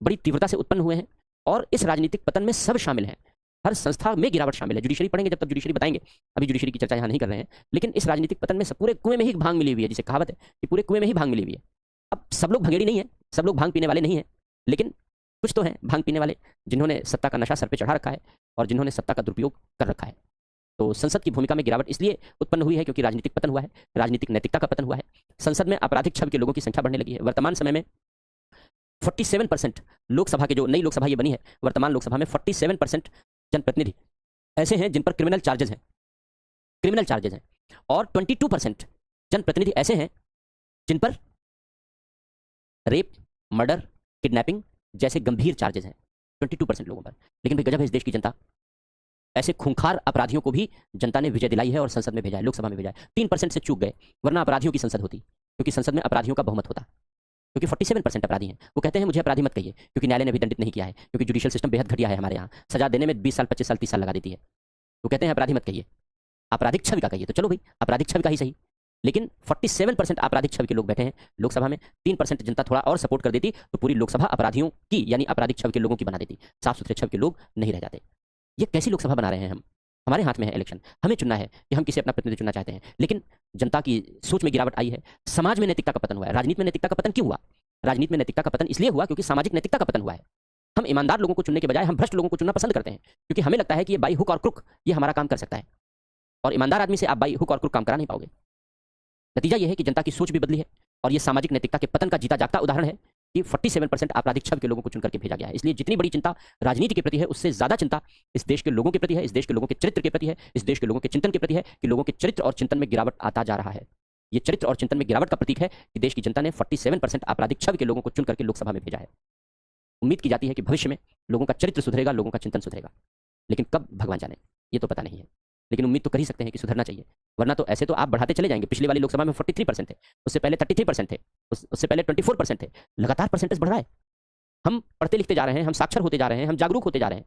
बड़ी तीव्रता से उत्पन्न हुए हैं और इस राजनीतिक पतन में सब शामिल हैं, हर संस्था में गिरावट शामिल है। जुडिशरी पढ़ेंगे जब तक जुडिशरी बताएंगे, अभी जुडिशरी की चर्चा यहाँ नहीं कर रहे हैं। लेकिन इस राजनीतिक पतन में सब पूरे कुएं में ही भांग मिली हुई है, जिसे कहावत है कि पूरे कुएं में ही भांग मिली हुई है। अब सब लोग भंगेड़ी नहीं है, सब लोग भांग पीने वाले नहीं है, लेकिन कुछ तो हैं भांग पीने वाले जिन्होंने सत्ता का नशा सर पे चढ़ा रखा है और जिन्होंने सत्ता का दुरुपयोग कर रखा है। तो संसद की भूमिका में गिरावट इसलिए उत्पन्न हुई है क्योंकि राजनीतिक पतन हुआ है, राजनीतिक नैतिकता का पतन हुआ है। संसद में आपराधिक छवि के लोगों की संख्या बढ़ने लगी है। वर्तमान समय में 47% लोकसभा के, जो नई लोकसभा ये बनी है, वर्तमान लोकसभा में 47% जनप्रतिनिधि ऐसे हैं जिन पर क्रिमिनल चार्जेस हैं, और 22% जनप्रतिनिधि ऐसे हैं जिन पर रेप, मर्डर, किडनैपिंग जैसे गंभीर चार्जेस हैं 22% लोगों पर। लेकिन भाई गजब है इस देश की जनता, ऐसे खूंखार अपराधियों को भी जनता ने विजय दिलाई है और संसद में भेजा है, लोकसभा में भेजा है। 3% से चूक गए, वरना अपराधियों की संसद होती, क्योंकि संसद में अपराधियों का बहुमत होता, क्योंकि 47% अपराधी हैं। वो कहते हैं मुझे अपराधी मत कहिए, क्योंकि न्यायालय ने भी दंडित नहीं किया है, क्योंकि जुडिशियल सिस्टम बेहद घटिया है हमारे यहाँ, सजा देने में 20 साल, 25 साल, 30 साल लगा देती है। वो कहते हैं अपराधी मत कहिए, आपराधिक छवि का कहिए। तो चलो भाई आपराधिक छवि का ही सही, लेकिन 47% आपराधिक छवि के लोग बैठे हैं लोकसभा में। 3% जनता थोड़ा और सपोर्ट कर देती तो पूरी लोकसभा अपराधियों की यानी आपराधिक छवि के लोगों की बना देती, साफ सुथरे छवि के लोग नहीं रह जाते। ये कैसी लोकसभा बना रहे हैं हम? हमारे हाथ में है इलेक्शन, हमें चुनना है कि हम किसे अपना प्रतिनिधि चुनना चाहते हैं, लेकिन जनता की सोच में गिरावट आई है, समाज में नैतिकता का पतन हुआ है। राजनीति में नैतिकता का पतन क्यों हुआ? राजनीति में नैतिकता का पतन इसलिए हुआ क्योंकि सामाजिक नैतिकता का पतन हुआ है। हम ईमानदार लोगों को चुनने के बजाय हम भ्रष्ट लोगों को चुनना पसंद करते हैं, क्योंकि हमें लगता है कि ये बाई हुक और क्रुक ये हमारा काम कर सकता है, और ईमानदार आदमी से आप बाई हुक और क्रुक काम करा नहीं पाओगे। नतीजा यह है कि जनता की सोच भी बदली है और ये सामाजिक नैतिकता के पतन का जीता जागता उदाहरण है कि 47% आपराधिक छवि के लोगों को चुनकर के भेजा गया है। इसलिए जितनी बड़ी चिंता राजनीति के प्रति है, उससे ज्यादा चिंता इस देश के लोगों के प्रति है, इस देश के लोगों के चरित्र के प्रति है, इस देश के लोगों के चिंतन के प्रति है कि लोगों के चरित्र और चिंतन में गिरावट आता जा रहा है। ये चरित्र और चिंतन में गिरावट का प्रतीक है कि देश की जनता ने 47% आपराधिक छवि के लोगों को चुन करके लोकसभा में भेजा है। उम्मीद की जाती है कि भविष्य में लोगों का चरित्र सुधरेगा, लोगों का चिंतन सुधरेगा, लेकिन कब भगवान जाने, ये तो पता नहीं है। लेकिन उम्मीद तो कर ही सकते हैं कि सुधरना चाहिए, वरना तो ऐसे तो आप बढ़ाते चले जाएंगे। पिछली वाली लोकसभा में 43% थे, उससे पहले 33% थे, उससे पहले 24% थे, लगातार परसेंटेज बढ़ रहा है। हम पढ़ते लिखते जा रहे हैं, हम साक्षर होते जा रहे हैं, हम जागरूक होते जा रहे हैं,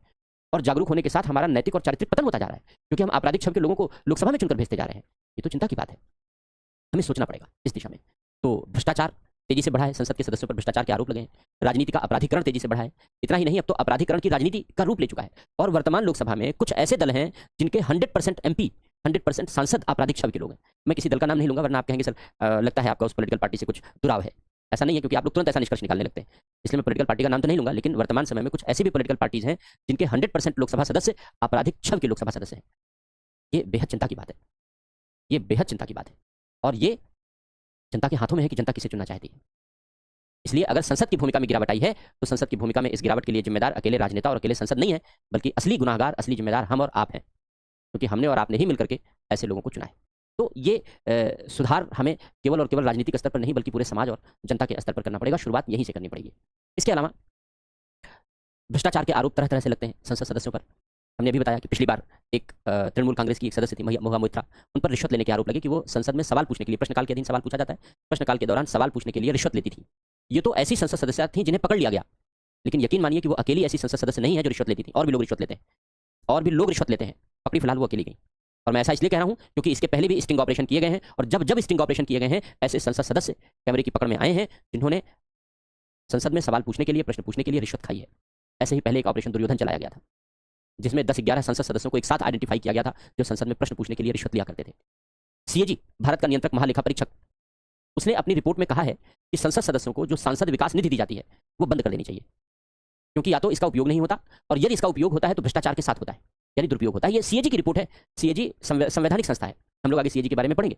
और जागरूक होने के साथ हमारा नैतिक और चारित्रिक पतन होता जा रहा है, क्योंकि हम आपराधिक छवि के लोगों को लोकसभा में चुनकर भेजते जा रहे हैं। ये तो चिंता की बात है, हमें सोचना पड़ेगा इस दिशा में। तो भ्रष्टाचार तेजी से बढ़ा है, संसद के सदस्यों पर भ्रष्टाचार के आरोप लगे हैं, राजनीति का अपराधीकरण तेजी से बढ़ा है। इतना ही नहीं, अब तो अपराधीकरण की राजनीति का रूप ले चुका है, और वर्तमान लोकसभा में कुछ ऐसे दल हैं जिनके 100% एमपी, 100% सांसद आपराधिक छवि के लोग हैं। मैं किसी दल का नाम नहीं लूंगा, वरना आप कहेंगे सर लगता है आपका उस पॉलिटिकल पार्टी से कुछ दुराव है। ऐसा नहीं है, क्योंकि आप लोग तुरंत ऐसा निष्कर्ष निकालने लगते हैं, इसलिए मैं पॉलिटिकल पार्टी का नाम तो नहीं लूंगा। लेकिन वर्तमान समय में कुछ ऐसी भी पॉलिटिकल पार्टीज हैं जिनके 100% लोकसभा सदस्य आपराधिक छवि के लोकसभा सदस्य हैं। ये बेहद चिंता की बात है, ये बेहद चिंता की बात है, और ये जनता के हाथों में है कि जनता किसे चुनना चाहती है। इसलिए अगर संसद की भूमिका में गिरावट आई है तो संसद की भूमिका में इस गिरावट के लिए जिम्मेदार अकेले राजनेता और अकेले संसद नहीं है, बल्कि असली गुनाहगार, असली जिम्मेदार हम और आप हैं, क्योंकि हमने और आपने ही मिलकर के ऐसे लोगों को चुना है। तो ये सुधार हमें केवल और केवल राजनीतिक स्तर पर नहीं बल्कि पूरे समाज और जनता के स्तर पर करना पड़ेगा। शुरुआत यहीं से करनी पड़ेगी। इसके अलावा भ्रष्टाचार के आरोप तरह तरह से लगते हैं संसद सदस्यों पर। हमने अभी बताया कि पिछली बार एक तृणमूल कांग्रेस की एक सदस्य थी महुआ मोइत्रा, उन पर रिश्वत लेने के आरोप लगे कि वो संसद में सवाल पूछने के लिए, प्रश्नकाल के अधीन सवाल पूछा जाता है, प्रश्नकाल के दौरान सवाल पूछने के लिए रिश्वत लेती थी। ये तो ऐसी संसद सदस्य थी जिन्हें पकड़ लिया गया, लेकिन यकीन मानिए कि वो अकेली ऐसी संसद सदस्य नहीं है जो रिश्वत लेती थी। और भी लोग रिश्वत लेते हैं, और भी लोग रिश्वत लेते हैं। पकड़ी फिलहाल वो अकेली गई। और मैं ऐसा इसलिए कह रहा हूं क्योंकि इसके पहले भी स्टिंग ऑपरेशन किए गए हैं, और जब जब स्टिंग ऑपरेशन किए गए हैं ऐसे संसद सदस्य कैमरे की पकड़ में आए हैं जिन्होंने संसद में सवाल पूछने के लिए, प्रश्न पूछने के लिए रिश्वत खाई है। ऐसे ही पहले एक ऑपरेशन दुर्योधन चलाया गया था, जिसमें 10-11 संसद सदस्यों को एक साथ आइडेंटिफाई किया गया था जो संसद में प्रश्न पूछने के लिए रिश्वत लिया करते थे। सीएजी, भारत का नियंत्रक महालेखा परीक्षक, उसने अपनी रिपोर्ट में कहा है कि संसद सदस्यों को जो सांसद विकास निधि दी जाती है वो बंद कर देनी चाहिए, क्योंकि या तो इसका उपयोग नहीं होता, और यदि इसका उपयोग होता है तो भ्रष्टाचार के साथ होता है, यानी दुरुपयोग होता है। ये सीएजी की रिपोर्ट है। सीएजी संवैधानिक संस्था है, हम लोग आगे सीएजी के बारे में पढ़ेंगे।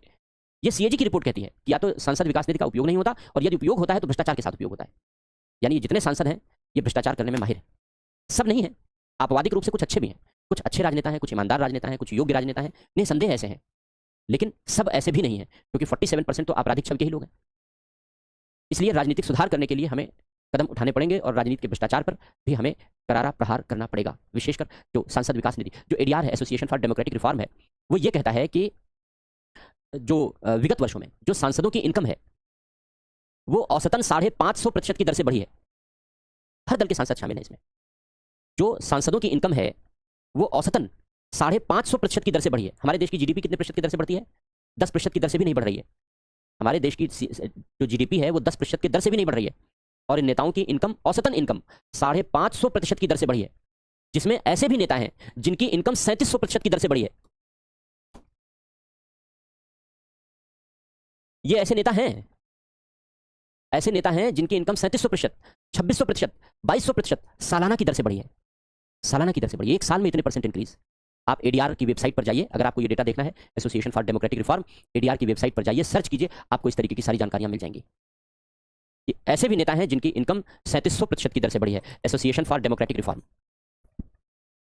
ये सीएजी की रिपोर्ट कहती है कि या तो सांसद विकास निधि का उपयोग नहीं होता, और यदि उपयोग होता है तो भ्रष्टाचार के साथ उपयोग होता है। यानी जितने सांसद हैं ये भ्रष्टाचार करने में माहिर है। सब नहीं है, आपवादिक रूप से कुछ अच्छे भी हैं, कुछ अच्छे राजनेता हैं, कुछ ईमानदार राजनेता हैं, कुछ योग्य राजनेता हैं, निसंदेह ऐसे हैं, लेकिन सब ऐसे भी नहीं हैं, क्योंकि 47% तो आपराधिक छवि के ही लोग हैं। इसलिए राजनीतिक सुधार करने के लिए हमें कदम उठाने पड़ेंगे, और राजनीति के भ्रष्टाचार पर भी हमें करारा प्रहार करना पड़ेगा। विशेषकर जो सांसद विकास निधि, जो एडीआर है, एसोसिएशन फॉर डेमोक्रेटिक रिफॉर्म है, वो ये कहता है कि जो विगत वर्षों में जो सांसदों की इनकम है वो औसतन 550% की दर से बढ़ी है। हर दल के सांसद शामिल हैं इसमें। जो सांसदों की इनकम है वो औसतन 550% की दर से बढ़ी है। हमारे देश की जीडीपी कितने प्रतिशत की दर से बढ़ती है? 10% की दर से भी नहीं बढ़ रही है। हमारे देश की जो जीडीपी है वो 10% की दर से भी नहीं बढ़ रही है, और इन नेताओं की इनकम, औसतन इनकम 550% की दर से बढ़ी है, जिसमें ऐसे भी नेता हैं जिनकी इनकम 3700% की दर से बढ़ी है। ये ऐसे नेता हैं जिनकी इनकम 3700%, 2600%, 2200% सालाना की दर से बढ़ी है। सालाना की दर से बढ़ी है, एक साल में इतने परसेंट इंक्रीज। आप एडीआर की वेबसाइट पर जाइए, अगर आपको ये डेटा देखना है, association for democratic reform, ADR की वेबसाइट पर जाइए, सर्च कीजिए, आपको इस तरीके की सारी जानकारियां मिल जाएंगी। ये ऐसे भी नेता हैं जिनकी इनकम 3700% की दर से बढ़ी है। Association for democratic reform,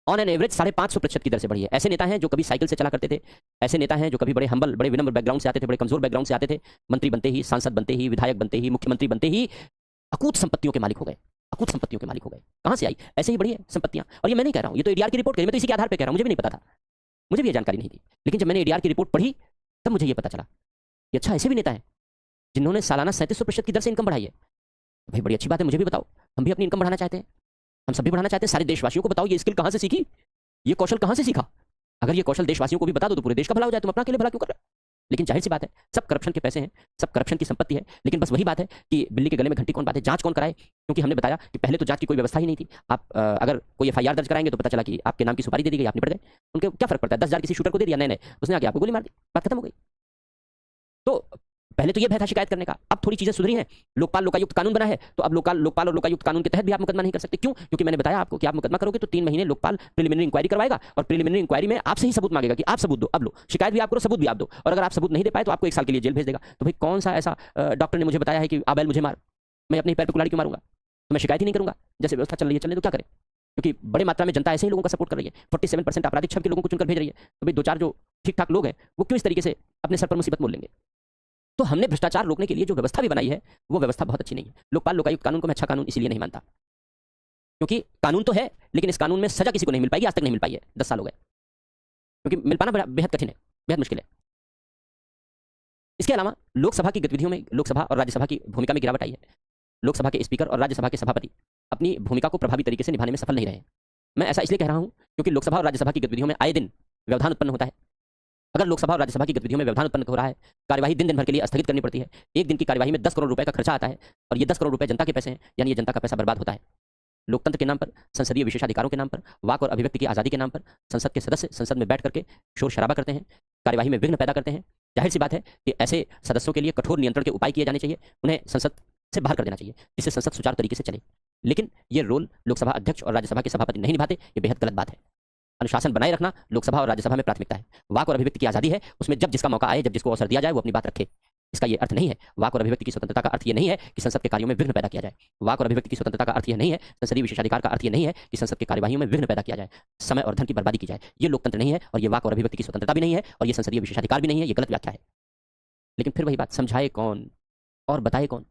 on an average 550% की दर से बढ़ी है। ऐसे नेता हैं जो कभी साइकिल से चला करते थे, ऐसे नेता हैं जो कभी बड़े हम्बल, बड़े विनम्र बैकग्राउंड से आते थे, बड़े कमजोर बैकग्राउंड से आते थे, मंत्री बनते ही, सांसद बनते ही, विधायक बनते ही, मुख्यमंत्री बनते ही अकूत संपत्तियों के मालिक हो गए। अकूत संपत्तियों के मालिक हो गए। कहां से आई? ऐसे ही बढ़ी है संपत्तियां। और ये मैं नहीं कह रहा हूं, ये तो एडीआर की रिपोर्ट कही, मैं तो इसी के आधार पर कह रहा हूं। मुझे भी नहीं पता था, मुझे भी ये जानकारी नहीं थी, लेकिन जब मैंने एडीआर की रिपोर्ट पढ़ी तब मुझे ये पता चला कि अच्छा, ऐसे भी नेता है जिन्होंने सालाना 3700% की दर से इनकम बढ़ाई है। भाई बड़ी अच्छी बात है, मुझे भी बताओ, हम भी अपनी इनकम बढ़ाना चाहते हैं, हम सब भी बढ़ाना चाहते हैं। सारे देशवासियों को बताओ ये स्किल कहां से सीखी, ये कौशल कहां से सीखा। अगर ये कौशल देशवासियों को भी बता दो तो पूरे देश का भला हो जाए। तुम अपना अकेले भला क्यों कर रहे हो? लेकिन जाहिर सी बात है, सब करप्शन के पैसे हैं, सब करप्शन की संपत्ति है। लेकिन बस वही बात है कि बिल्ली के गले में घंटी कौन बांधे, जांच कौन कराए। क्योंकि हमने बताया कि पहले तो जांच की कोई व्यवस्था ही नहीं थी। आप अगर कोई एफआईआर दर्ज कराएंगे तो पता चला कि आपके नाम की सुपारी दे दी गई, आप निपट गए। उनके क्या फर्क पड़ता है? 10,000 किसी शूटर को दे दिया, नहीं उसने आके आपको गोली मार दी, बात खत्म हो गई। तो पहले तो ये भय था शिकायत करने का, अब थोड़ी चीजें सुधरी हैं। लोकपाल लोकायुक्त कानून बना है, तो अब लोकपाल और लोकायुक्त कानून के तहत भी आप मुकदमा नहीं कर सकते। क्यों? क्योंकि मैंने बताया आपको कि आप मुकदमा करोगे तो 3 महीने लोकपाल प्रिलिमिनरी इंक्वायरी करवाएगा, और प्रिलिमिनरी इंक्वायरी में आपसे ही सबूत मांगेगा कि आप सबूत दो, अब लो। शिकायत भी आप करो, सबूत भी आप दो, और अगर आप सबूत नहीं दे पाए तो आपको 1 साल के लिए जेल भेज देगा। तो भाई कौन सा ऐसा डॉक्टर ने मुझे बताया है कि आबैल मुझे मार, मैं अपने पैर पर कुल्हाड़ी क्यों मारूंगा? तो मैं शिकायत ही नहीं करूंगा। जैसे व्यवस्था चल रही है, चलने तो क्या करें, क्योंकि बड़े मात्रा में जनता ऐसे ही लोगों का सपोर्ट कर रही है। 47% आपराधिक छवि के लोगों को चुनकर भेज रही है। तो भाई 2-4 जो ठीक ठाक लोग हैं वो क्यों इस तरीके से अपने सर पर मुसीबत मोल लेंगे? तो हमने भ्रष्टाचार रोकने के लिए जो व्यवस्था भी बनाई है वो व्यवस्था बहुत अच्छी नहीं है। लोकपाल लोकायुक्त कानून को मैं अच्छा कानून इसलिए नहीं मानता क्योंकि कानून तो है, लेकिन इस कानून में सजा किसी को नहीं मिल पाएगी, आज तक नहीं मिल पाई है, 10 साल हो गए। क्योंकि मिल पाना बेहद कठिन है, बेहद मुश्किल है। इसके अलावा लोकसभा की गतिविधियों में, लोकसभा और राज्यसभा की भूमिका में गिरावट आई है। लोकसभा के स्पीकर और राज्यसभा के सभापति अपनी भूमिका को प्रभावी तरीके से निभाने में सफल नहीं रहे। मैं ऐसा इसलिए कह रहा हूं क्योंकि लोकसभा और राज्यसभा की गतिविधियों में आए दिन व्यवधान उत्पन्न होता है। अगर लोकसभा और राज्यसभा की गतिविधियों में व्यवधान उत्पन्न हो रहा है, कार्यवाही दिन दिन भर के लिए स्थगित करनी पड़ती है। एक दिन की कार्यवाही में 10 करोड़ रुपए का खर्चा आता है, और ये 10 करोड़ रुपए जनता के पैसे हैं, यानी ये जनता का पैसा बर्बाद होता है। लोकतंत्र के नाम पर, संसदीय विशेषाधिकारों के नाम पर, वाक और अभिव्यक्ति की आजादी के नाम पर संसद के सदस्य संसद में बैठ करके शोर शराबा करते हैं, कार्यवाही में विघ्न पैदा करते हैं। जाहिर सी बात है कि ऐसे सदस्यों के लिए कठोर नियंत्रण के उपाय किए जाने चाहिए, उन्हें संसद से बाहर कर देना चाहिए, जिससे संसद सुचारू तरीके से चले। लेकिन ये रोल लोकसभा अध्यक्ष और राज्यसभा के सभापति नहीं निभाते, ये बेहद गलत बात है। अनुशासन बनाए रखना लोकसभा और राज्यसभा में प्राथमिकता है। वाक और अभिव्यक्ति की आजादी है, उसमें जब जिसका मौका आए, जब जिसको अवसर दिया जाए वो अपनी बात रखे। इसका ये अर्थ नहीं है। वाक और अभिव्यक्ति की स्वतंत्रता का अर्थ ये नहीं है कि संसद के कार्यों में विघ्न पैदा किया जाए। वाक और अभिव्यक्ति की स्वतंत्रता का अर्थ यह नहीं है, संसदीय विशेषाधिकार का अर्थ ये नहीं है कि संसद की कार्यवाहियों में विघ्न पैदा किया जाए, समय और धन की बर्बादी की जाए। ये लोकतंत्र नहीं है और ये वाक और अभिव्यक्ति की स्वतंत्रता भी नहीं है और ये संसदीय विशेषाधिकार भी नहीं है। ये गलत व्याख्या है। लेकिन फिर वही बात, समझाए कौन और बताए कौन।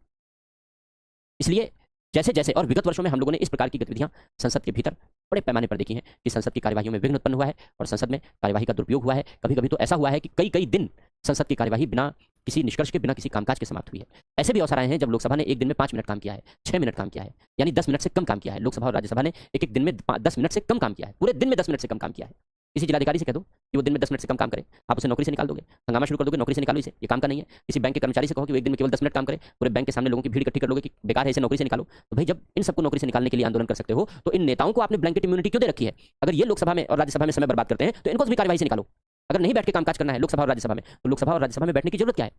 इसलिए जैसे जैसे और विगत वर्षों में हम लोगों ने इस प्रकार की गतिविधियां संसद के भीतर बड़े पैमाने पर देखी हैं कि संसद की कार्यवाहियों में विघ्न उत्पन्न हुआ है और संसद में कार्यवाही का दुरुपयोग हुआ है। कभी कभी तो ऐसा हुआ है कि कई कई दिन संसद की कार्यवाही बिना किसी निष्कर्ष के, बिना किसी कामकाज के समाप्त हुई है। ऐसे भी अवसर आए हैं जब लोकसभा ने एक दिन में 5 मिनट काम किया है, 6 मिनट काम किया है, यानी 10 मिनट से कम काम किया है। लोकसभा और राज्यसभा ने एक एक दिन में 10 मिनट से कम काम किया है, पूरे दिन में 10 मिनट से कम काम किया है। किसी जिलाधिकारी से कह दो कि वो दिन में 10 मिनट से कम काम करे, आप उसे नौकरी से निकाल दोगे, हंगामा शुरू कर दोगे, नौकरी से निकालो इसे, ये काम का नहीं है। किसी बैंक के कर्मचारी से कहो कि वो एक दिन में केवल 10 मिनट काम करे, पूरे बैंक के सामने लोगों की भीड़ इकट्ठी कर लोगे कि बेकार है, इसे नौकरी से निकालो। तो भाई जब इन सबको नौकरी से निकालने के लिए आंदोलन कर सकते हो तो इन नेताओं को आपने ब्लैंकेट इम्यूनिटी क्यों दे रखी है? अगर ये लोकसभा में और राज्यसभा में समय बर्बाद करते हैं तो इनको भी कार्यवाही से निकालो। अगर नहीं बैठ के कामकाज करना है लोकसभा और राज्यसभा में, तो लोकसभा और राज्यसभा में बैठने की जरूरत क्या है?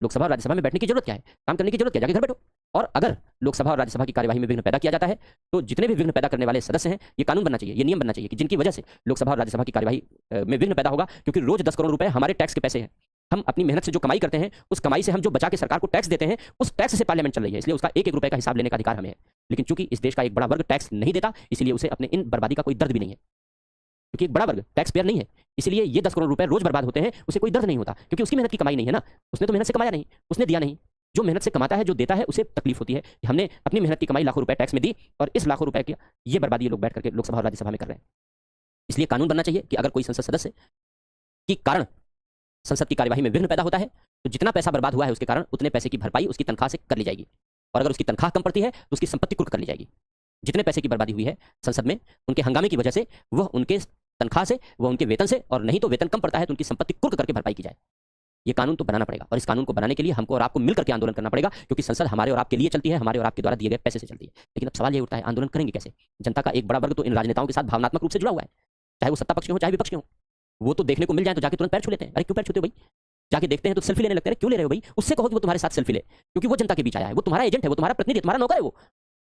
लोकसभा और राज्यसभा में बैठने की जरूरत क्या है? काम करने की जरूरत क्या है? जाके घर बैठो। और अगर लोकसभा और राज्यसभा की कार्यवाही में विघ्न पैदा किया जाता है तो जितने भी विघ्न पैदा करने वाले सदस्य हैं, ये कानून बनना चाहिए, ये नियम बनना चाहिए कि जिनकी वजह से लोकसभा और राज्यसभा की कार्यवाही में विघ्न पैदा होगा, क्योंकि रोज 10 करोड़ रुपए हमारे टैक्स के पैसे हैं। हम अपनी मेहनत से जो कमाई करते हैं, उस कमाई से हम जो बचा के सरकार को टैक्स देते हैं, उस टैक्स से पार्लियामेंट चल रही है, इसलिए उसका एक एक रुपए का हिसाब लेने का अधिकार हमें है। लेकिन चूंकि इस देश का एक बड़ा वर्ग टैक्स नहीं देता, इसलिए उसे अपने इन बर्बादी का कोई दर्द भी नहीं है, क्योंकि एक बड़ा वर्ग टैक्स पेयर नहीं है, इसलिए ये 10 करोड़ रुपए रोज बर्बाद होते हैं, उसे कोई दर्द नहीं होता, क्योंकि उसकी मेहनत की कमाई नहीं है ना, उसने तो मेहनत से कमाया नहीं, उसने दिया नहीं। जो मेहनत से कमाता है, जो देता है, उसे तकलीफ होती है कि हमने अपनी मेहनत की कमाई लाखों रुपए टैक्स में दी और इस लाखों रुपए की ये बर्बादी लोग बैठ करके लोकसभा और राज्यसभा में कर रहे हैं। इसलिए कानून बनना चाहिए कि अगर कोई संसद सदस्य के कारण संसद की कार्यवाही में विघ्न पैदा होता है तो जितना पैसा बर्बाद हुआ है उसके कारण उतने पैसे की भरपाई उसकी तनख्वाह से कर ली जाएगी, और अगर उसकी तनख्वाह कम पड़ती है तो उसकी संपत्ति कुर्क कर ली जाएगी। जितने पैसे की बर्बादी हुई है संसद में उनके हंगामे की वजह से, वह उनके तनख्वाह से, वह उनके वेतन से, और नहीं तो वेतन कम पड़ता है तो उनकी संपत्ति कुर्क करके भरपाई की जाए। ये कानून तो बनाना पड़ेगा और इस कानून को बनाने के लिए हमको और आपको मिलकर के आंदोलन करना पड़ेगा, क्योंकि संसद हमारे और आपके लिए चलती है, हमारे और आपके द्वारा दिए गए पैसे से चलती है। लेकिन अब सवाल ये उठता है, आंदोलन करेंगे कैसे? जनता का एक बड़ा वर्ग तो इन राजनेताओं के साथ भावनात्मक रूप से जुड़ा हुआ है, चाहे वो सत्ता पक्ष के हो चाहे विपक्ष के हो। वो तो देखने को मिल जाए तो जाके तुरंत पैर छू लेते हैं। अरे क्यों पैर छूते हो भाई? जाके देखते हैं तो सेल्फी लेने लगते हैं। क्यों ले रहे हो भाई? उससे कहो कि वो तुम्हारे साथ सेल्फी ले, क्योंकि वो जनता के बीच आया है, वो तुम्हारा एजेंट है, वो तुम्हारा प्रतिनिधि, तुम्हारा नौकर है, वो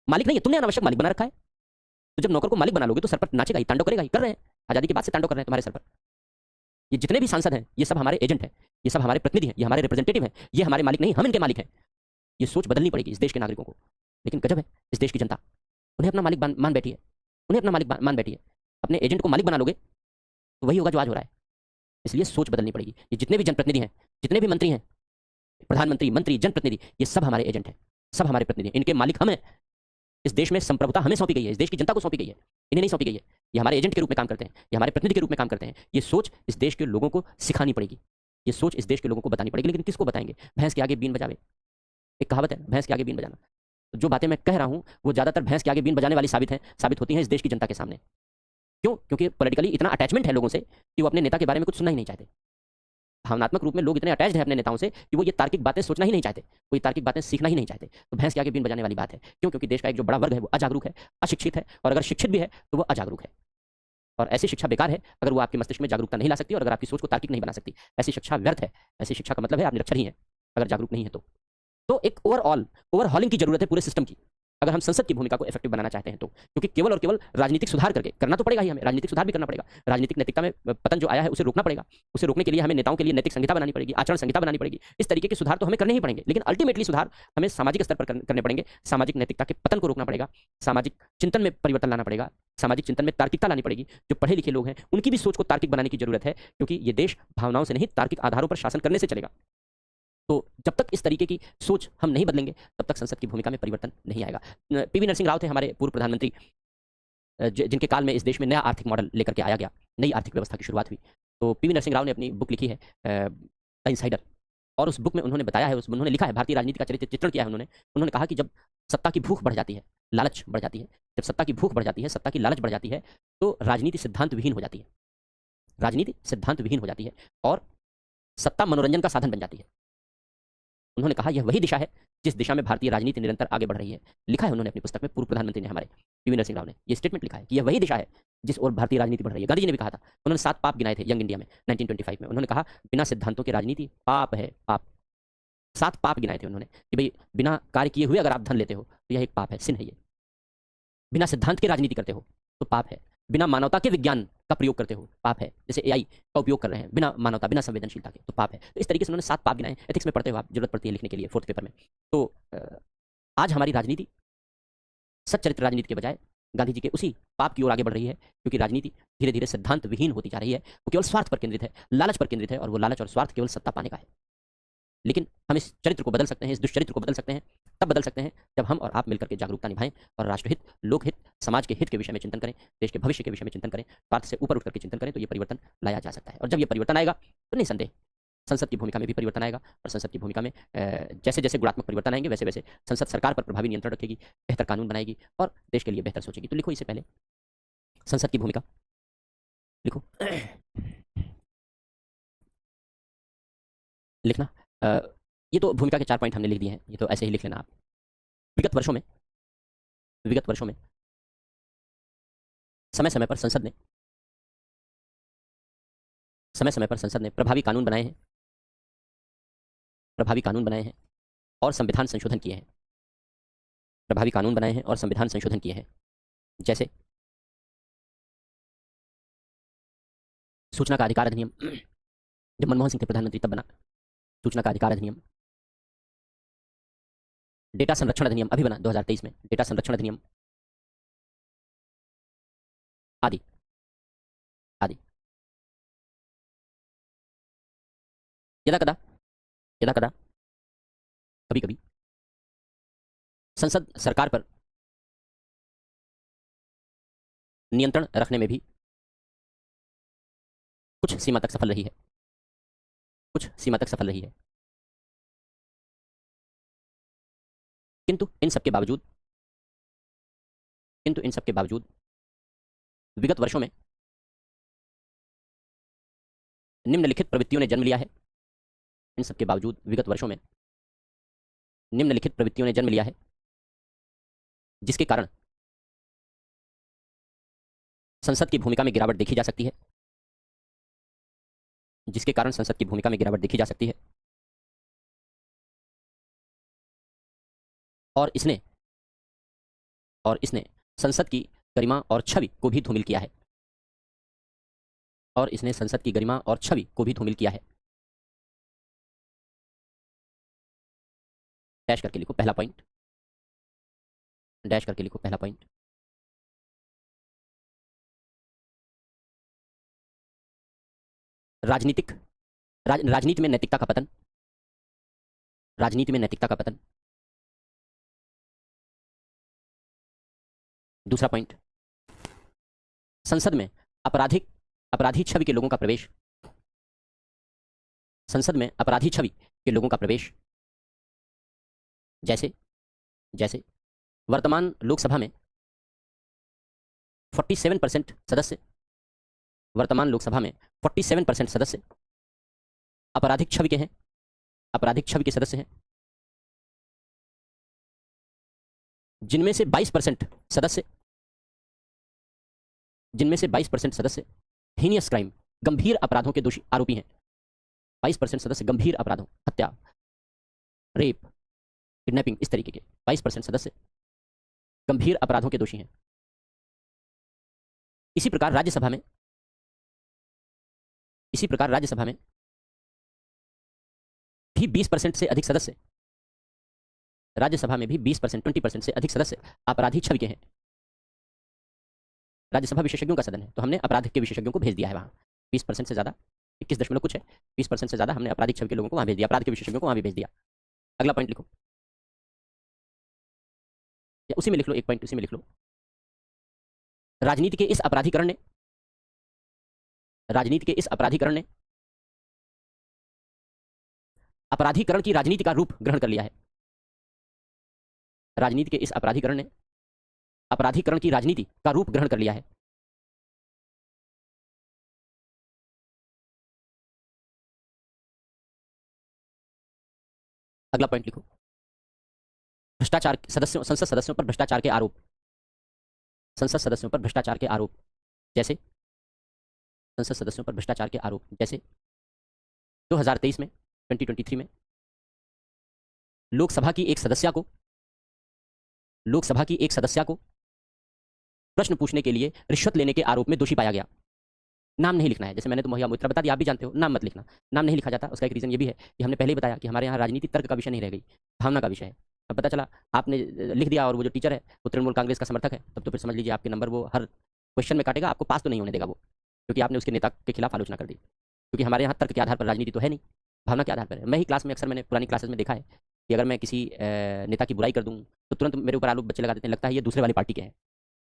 मालिक नहीं है। तुमने अनावश्यक मालिक बना रखा है। तो जब नौकर को मालिक बना लोगे तो सर पर नाचेगा ही, तांडव करेगा ही। कर रहे हैं, आजादी के बाद से तांडव कर रहे हैं तुम्हारे सर पर। ये जितने भी सांसद हैं ये सब हमारे एजेंट हैं, ये सब हमारे प्रतिनिधि हैं, ये हमारे रिप्रेजेंटेटिव हैं, ये हमारे मालिक नहीं, हम इनके मालिक हैं। ये सोच बदलनी पड़ेगी इस देश के नागरिकों को। लेकिन गजब है, इस देश की जनता उन्हें अपना मालिक मान बैठी है, उन्हें अपना मालिक मान बैठी है। अपने एजेंट को मालिक बना लोगे तो वही होगा जो आज हो रहा है। इसलिए सोच बदलनी पड़ेगी। ये जितने भी जनप्रतिनिधि हैं, जितने भी मंत्री हैं, प्रधानमंत्री, मंत्री, जनप्रतिनिधि, ये सब हमारे एजेंट हैं, सब हमारे प्रतिनिधि, इनके मालिक हम हैं। इस देश में संप्रभुता हमें सौंपी गई है, इस देश की जनता को सौंपी गई है, इन्हें नहीं सौंपी गई है। ये हमारे एजेंट के रूप में काम करते हैं, ये हमारे प्रतिनिधि के रूप में काम करते हैं। ये सोच इस देश के लोगों को सिखानी पड़ेगी, ये सोच इस देश के लोगों को बतानी पड़ेगी। लेकिन किसको बताएंगे? भैंस के आगे बीन बजावे, एक कहावत है, भैंस के आगे बीन बजाना। तो जो बातें मैं कह रहा हूं वो ज्यादातर भैंस के आगे बीन बजाने वाली साबित होती हैं इस देश की जनता के सामने। क्यों? क्योंकि पॉलिटिकली इतना अटैचमेंट है लोगों से कि वो अपने नेता के बारे में कुछ सुनना ही नहीं चाहते। भावनात्मक रूप में लोग इतने अटैच्ड हैं अपने नेताओं से कि वो ये तार्किक बातें सोचना ही नहीं चाहते, कोई तार्किक बातें सीखना ही नहीं चाहते। तो भैंस के आगे बीन बजाने वाली बात है। क्यों? क्योंकि देश का एक जो बड़ा वर्ग है वो अजागरूक है, अशिक्षित है, और अगर शिक्षित भी है तो वो अजागरूक है। और ऐसी शिक्षा बेकार है अगर वो आपके मस्तिष्क में जागरूकता नहीं ला सकती और अगर आपकी सोच को तार्किक नहीं बना सकती। ऐसी शिक्षा व्यर्थ है। ऐसी शिक्षा का मतलब है आप निरक्षर ही हैं अगर जागरूक नहीं है तो एक ओवरहॉलिंग की जरूरत है पूरे सिस्टम की, अगर हम संसद की भूमिका को इफेक्टिव बनाना चाहते हैं तो। क्योंकि केवल और केवल राजनीतिक सुधार करके करना तो पड़ेगा ही, हमें राजनीतिक सुधार भी करना पड़ेगा। राजनीतिक नैतिकता में पतन जो आया है उसे रोकना पड़ेगा। उसे रोकने के लिए हमें नेताओं के लिए नैतिक संहिता बनानी पड़ेगी, आचरण संहिता बनानी पड़ेगी। इस तरीके के सुधार तो हमें करने ही पड़ेंगे, लेकिन अल्टीमेटली सुधार हमें सामाजिक स्तर पर करने पड़ेंगे। सामाजिक नैतिकता के पतन को रोकना पड़ेगा, सामाजिक चिंतन में परिवर्तन लाना पड़ेगा, सामाजिक चिंतन में तार्किकता लानी पड़ेगी। जो पढ़े लिखे लोग हैं उनकी भी सोच को तार्किक बनाने की जरूरत है, क्योंकि ये देश भावनाओं से नहीं तार्किक आधारों पर शासन करने से चलेगा। तो जब तक इस तरीके की सोच हम नहीं बदलेंगे तब तक संसद की भूमिका में परिवर्तन नहीं आएगा। पीवी नरसिंह राव थे हमारे पूर्व प्रधानमंत्री, जिनके काल में इस देश में नया आर्थिक मॉडल लेकर के आया गया, नई आर्थिक व्यवस्था की शुरुआत हुई। तो पीवी नरसिंह राव ने अपनी बुक लिखी है द इनसाइडर, और उस बुक में उन्होंने बताया है, उन्होंने लिखा है, भारतीय राजनीति का चित्रण किया है उन्होंने कहा कि जब सत्ता की भूख बढ़ जाती है, लालच बढ़ जाती है, जब सत्ता की भूख बढ़ जाती है, सत्ता की लालच बढ़ जाती है, तो राजनीति सिद्धांत विहीन हो जाती है। राजनीति सिद्धांत विहीन हो जाती है और सत्ता मनोरंजन का साधन बन जाती है। उन्होंने कहा यह वही दिशा है जिस दिशा में भारतीय राजनीति निरंतर आगे बढ़ रही है। लिखा है उन्होंने अपनी पुस्तक में, पूर्व प्रधानमंत्री ने हमारे पीवी नरसिंह राव ने यह स्टेटमेंट लिखा है कि यह वही दिशा है जिस ओर भारतीय राजनीति बढ़ रही है। गांधी जी ने भी कहा था, उन्होंने 7 पाप गिनाए थे यंग इंडिया में 1925 में। उन्होंने कहा बिना सिद्धांतों की राजनीति पाप है, पाप। 7 पाप गिनाए थे उन्होंने कि भाई बिना कार्य किए हुए अगर आप धन लेते हो तो यह एक पाप है, सिन है ये। बिना सिद्धांत के राजनीति करते हो तो पाप है। बिना मानवता के विज्ञान का प्रयोग करते हो, पाप है। जैसे एआई का उपयोग कर रहे हैं बिना मानवता, बिना संवेदनशीलता के, तो पाप है। तो इस तरीके से उन्होंने 7 पाप गिनाए। एथिक्स में पढ़ते हो आप, जरूरत पड़ती है लिखने के लिए 4th पेपर में। तो आज हमारी राजनीति सच्चरित्र राजनीति के बजाय गांधी जी के उसी पाप की ओर आगे बढ़ रही है, क्योंकि राजनीति धीरे धीरे सिद्धांत विहीन होती जा रही है। वो केवल स्वार्थ पर केंद्रित है, लालच पर केंद्रित है, और वो लालच और स्वार्थ केवल सत्ता पाने का है। लेकिन हम इस चरित्र को बदल सकते हैं, इस दुष्चरित्र को बदल सकते हैं, तब बदल सकते हैं जब हम और आप मिलकर के जागरूकता निभाएं और राष्ट्रहित, लोकहित, समाज के हित के विषय में चिंतन करें, देश के भविष्य के विषय में चिंतन करें, स्वार्थ से ऊपर उठ करके चिंतन करें, तो ये परिवर्तन लाया जा सकता है। और जब ये परिवर्तन आएगा तो निसंदेह संसद की भूमिका में भी परिवर्तन आएगा। और संसद की भूमिका में जैसे जैसे गुणात्मक परिवर्तन आएंगे, वैसे वैसे संसद सरकार पर प्रभावी नियंत्रण रखेगी, बेहतर कानून बनाएगी और देश के लिए बेहतर सोचेगी। तो लिखो इससे पहले संसद की भूमिका लिखो। लिखना ये तो भूमिका के 4 पॉइंट हमने लिख दिए हैं, ये तो ऐसे ही लिख लेना आप। विगत वर्षों में समय समय पर संसद ने प्रभावी कानून बनाए हैं, और संविधान संशोधन किए हैं। प्रभावी कानून बनाए हैं और संविधान संशोधन किए हैं। जैसे सूचना का अधिकार अधिनियम, जब मनमोहन सिंह थे प्रधानमंत्री तब बना सूचना का अधिकार अधिनियम। डेटा संरक्षण अधिनियम अभी बना 2023 में, डेटा संरक्षण अधिनियम आदि आदि। यदा कदा कभी कभी संसद सरकार पर नियंत्रण रखने में भी कुछ सीमा तक सफल रही है, किंतु इन सब के बावजूद विगत वर्षों में निम्नलिखित प्रवृत्तियों ने जन्म लिया है। इन सब के बावजूद विगत वर्षों में निम्नलिखित प्रवृत्तियों ने जन्म लिया है, जिसके कारण संसद की भूमिका में गिरावट देखी जा सकती है, और इसने संसद की गरिमा और छवि को भी धूमिल किया है। डैश करके लिखो पहला पॉइंट, राजनीति में नैतिकता का पतन। दूसरा पॉइंट, संसद में अपराधी छवि के लोगों का प्रवेश। जैसे वर्तमान लोकसभा में 47% सदस्य आपराधिक छवि के सदस्य हैं, जिनमें से 22% सदस्य हीनियस क्राइम, गंभीर अपराधों के आरोपी हैं। 22% सदस्य गंभीर अपराधों, हत्या, रेप, किडनैपिंग, इस तरीके के 22% सदस्य गंभीर अपराधों के दोषी हैं। इसी प्रकार राज्यसभा में भी 20% से अधिक सदस्य, 20% से अधिक सदस्य आपराधी छवि के हैं। राज्यसभा विशेषज्ञों का सदन है, तो हमने अपराध के विशेषज्ञों को भेज दिया है वहां। 20% से ज्यादा, 21 दशमलव कुछ है, 20% से ज्यादा हमने आपराधिक छवि के लोगों को वहां भेज दिया, अपराध के विशेषज्ञों को वहां भी भेज दिया। अगला पॉइंट लिखो, या उसी में लिख लो, एक पॉइंट उसी में लिख लो। राजनीति के इस अपराधीकरण ने अपराधीकरण की राजनीति का रूप ग्रहण कर लिया है। राजनीति के इस अपराधीकरण ने अपराधीकरण की राजनीति का रूप ग्रहण कर लिया है। अगला पॉइंट लिखो, भ्रष्टाचार सदस्यों, संसद सदस्यों पर भ्रष्टाचार के आरोप। जैसे संसद सदस्यों पर भ्रष्टाचार के आरोप, जैसे 2023 में 2023 में लोकसभा की एक सदस्या को प्रश्न पूछने के लिए रिश्वत लेने के आरोप में दोषी पाया गया। नाम नहीं लिखना है, जैसे मैंने तो महिला मोहित्रा बता दिया, आप भी जानते हो, नाम मत लिखना। नाम नहीं लिखा जाता, उसका एक रीज़न ये भी है कि हमने पहले ही बताया कि हमारे यहाँ राजनीति तर्क का विषय नहीं रह गई, भावना का विषय है। अब पता चला आपने लिख दिया और वो जो टीचर है वो तृणमूल कांग्रेस का समर्थक है, तब तो फिर समझ लीजिए आपके नंबर वो हर क्वेश्चन में काटेगा, आपको पास तो नहीं होने देगा वो, क्योंकि आपने उसके नेता के खिलाफ आलोचना कर दी। क्योंकि हमारे यहाँ तर्क के आधार पर राजनीति तो है नहीं, भावना के आधार पर है। मैं ही क्लास में अक्सर, मैंने पुरानी क्लासेस में देखा है कि अगर मैं किसी नेता की बुराई कर दूँ तो तुरंत मेरे ऊपर आलोक बच्चे लगा देते हैं, लगता है ये दूसरे वाली पार्टी के हैं।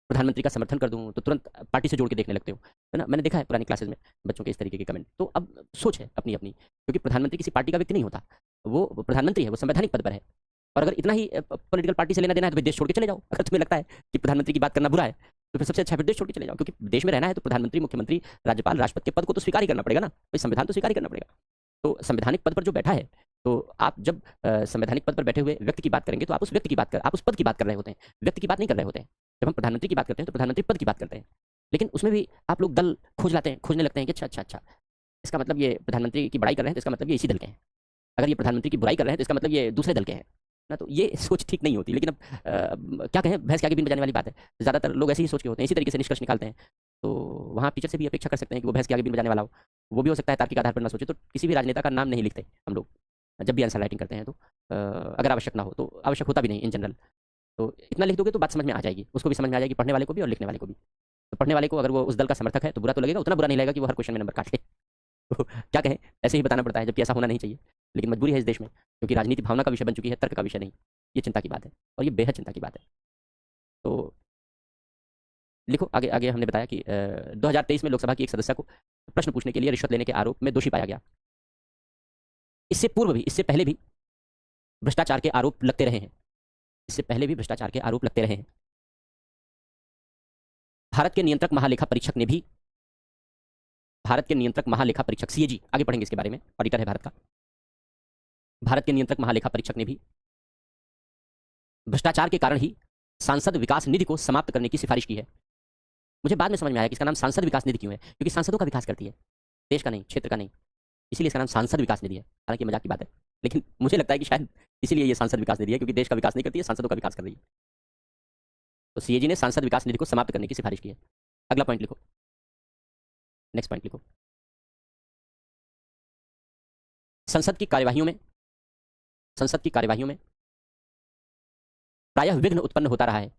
प्रधानमंत्री का समर्थन कर दूँ तो तुरंत पार्टी से जोड़ के देखने लगते हो, है ना। मैंने देखा है पुरानी क्लासेस में बच्चों के इस तरीके के कमेंट। तो अब सोच है अपनी अपनी, क्योंकि प्रधानमंत्री किसी पार्टी का व्यक्ति नहीं होता, वो प्रधानमंत्री है, वो संवैधानिक पद पर है। और अगर इतना ही पॉलिटिकल पार्टी से लेना देना है तो फिर देश छोड़ के चले जाओ। अगर तुम्हें लगता है कि प्रधानमंत्री की बात करना बुरा है तो फिर सबसे अच्छा फिर देश छोड़ के चले जाओ, क्योंकि देश में रहना है तो प्रधानमंत्री, मुख्यमंत्री, राज्यपाल, राष्ट्रपति के पद को तो स्वीकार ही करना पड़ेगा ना, भाई संविधान तो स्वीकार ही करना पड़ेगा। तो संवैधानिक पद पर जो बैठा है, तो आप जब संवैधानिक पद पर बैठे हुए व्यक्ति की बात करेंगे तो आप उस व्यक्ति की बात कर, आप उस पद की बात कर रहे होते हैं, व्यक्ति की बात नहीं कर रहे होते हैं। जब हम प्रधानमंत्री की बात करते हैं तो प्रधानमंत्री पद की बात करते हैं, लेकिन उसमें भी आप लोग दल खोजने लगते हैं कि अच्छा अच्छा अच्छा, इसका मतलब ये प्रधानमंत्री की बड़ाई कर रहे हैं तो इसका मतलब ये इसी दल के हैं, अगर ये प्रधानमंत्री की बुराई कर रहे हैं तो इसका मतलब ये दूसरे दल के हैं ना। तो ये सोच ठीक नहीं होती, लेकिन अब क्या कहें, भैंस के आगे बीन बजाने वाली बात है। ज़्यादातर लोग ऐसे ही सोच के होते हैं, इसी तरीके से निष्कर्ष निकालते हैं। तो वहाँ टीचर से भी अपेक्षा कर सकते हैं कि वो भैंस के आगे बीन बजाने वाला हो, वो भी हो सकता है तार्किक आधार पर ना सोचे। तो किसी भी राजनेता का नाम नहीं लिखते हम लोग जब भी आंसर राइटिंग करते हैं, तो अगर आवश्यक ना हो तो, आवश्यक होता भी नहीं इन जनरल, तो इतना लिख दोगे तो बात समझ में आ जाएगी, उसको भी समझ में आ जाएगी, पढ़ने वाले को भी और लिखने वाले को भी। तो पढ़ने वाले को अगर वो उस दल का समर्थक है तो बुरा तो लगेगा, उतना बुरा नहीं लगेगा कि वो हर क्वेश्चन में नंबर काट ले। तो क्या कहें, ऐसे ही बताना पड़ता है, जबकि ऐसा होना नहीं चाहिए, लेकिन मजबूरी है इस देश में, क्योंकि राजनीति भावना का विषय बन चुकी है, तर्क का विषय नहीं। ये चिंता की बात है और ये बेहद चिंता की बात है। तो लिखो आगे। आगे हमने बताया कि 2023 में लोकसभा की एक सदस्य को प्रश्न पूछने के लिए रिश्वत लेने के आरोप में दोषी पाया गया। इससे पूर्व भी, इससे पहले भी भ्रष्टाचार के आरोप लगते रहे हैं, इससे पहले भी भ्रष्टाचार के आरोप लगते रहे हैं। भारत के नियंत्रक महालेखा परीक्षक ने भी, भारत के नियंत्रक महालेखा परीक्षक सीएजी, आगे पढ़ेंगे इसके बारे में, ऑडिटर है भारत का, भारत के नियंत्रक महालेखा परीक्षक ने भी भ्रष्टाचार के कारण ही सांसद विकास निधि को समाप्त करने की सिफारिश की है। मुझे बाद में समझ में आया कि इसका नाम सांसद विकास निधि क्यों है, क्योंकि सांसदों का विकास करती है, देश का नहीं, क्षेत्र का नहीं, इसीलिए इसका नाम सांसद विकास निधि है। हालांकि मजाक की बात है, लेकिन मुझे लगता है कि शायद इसीलिए ये सांसद विकास निधि है, क्योंकि देश का विकास नहीं करती है, सांसदों का विकास कर रही है। तो सीएजी ने सांसद विकास निधि को समाप्त करने की सिफारिश की है। अगला पॉइंट लिखो, नेक्स्ट पॉइंट लिखो। संसद की कार्यवाहियों में, संसद की कार्यवाहियों में प्रायः विघ्न उत्पन्न होता रहा है।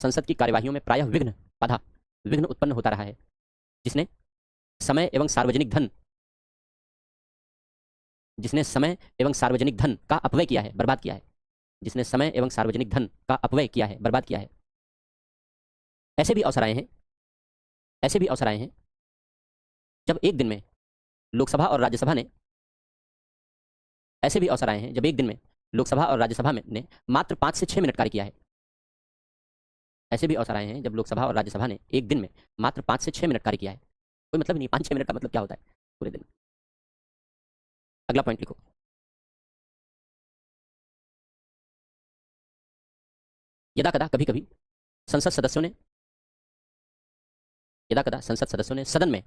संसद की कार्यवाहियों में प्रायः विघ्न, बाधा, विघ्न उत्पन्न होता रहा है, जिसने समय एवं सार्वजनिक धन, जिसने समय एवं सार्वजनिक धन का अपव्यय किया है, बर्बाद किया है, जिसने समय एवं सार्वजनिक धन का अपव्यय किया है, बर्बाद किया है। ऐसे भी अवसर आए हैं, ऐसे भी अवसर आए हैं जब एक दिन में लोकसभा और राज्यसभा ने, ऐसे भी अवसर आए हैं जब एक दिन में लोकसभा और राज्यसभा में ने मात्र 5 से 6 मिनट कार्य किया है। ऐसे भी अवसर आए हैं जब लोकसभा और राज्यसभा ने एक दिन में मात्र 5 से 6 मिनट कार्य किया है। कोई मतलब नहीं, 5-6 मिनट का मतलब क्या होता है पूरे दिन। अगला पॉइंट लिखो। यदा कदा, कभी कभी संसद सदस्यों ने, यदा कदा संसद सदस्यों ने सदन में,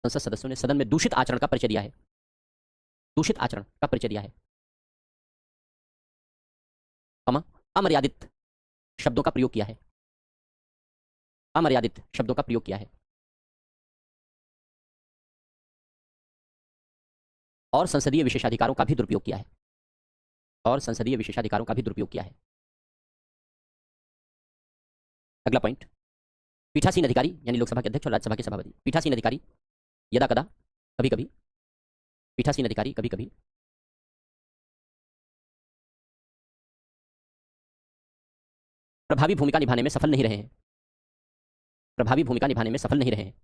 संसद सदस्यों ने सदन में दूषित आचरण का परिचय दिया है, दूषित आचरण का परिचय दिया है, अमर्यादित शब्दों का प्रयोग किया है, अमर्यादित शब्दों का प्रयोग किया है, और संसदीय विशेषाधिकारों का भी दुरुपयोग किया है, और संसदीय विशेषाधिकारों का भी दुरुपयोग किया है। अगला पॉइंट, पीठासीन अधिकारी यानी लोकसभा के अध्यक्ष और राज्यसभा के सभापति, पीठासीन अधिकारी यदा कदा, कभी कभी, पीठासीन अधिकारी कभी कभी प्रभावी भूमिका निभाने में सफल नहीं रहे हैं, प्रभावी भूमिका निभाने में सफल नहीं रहे हैं,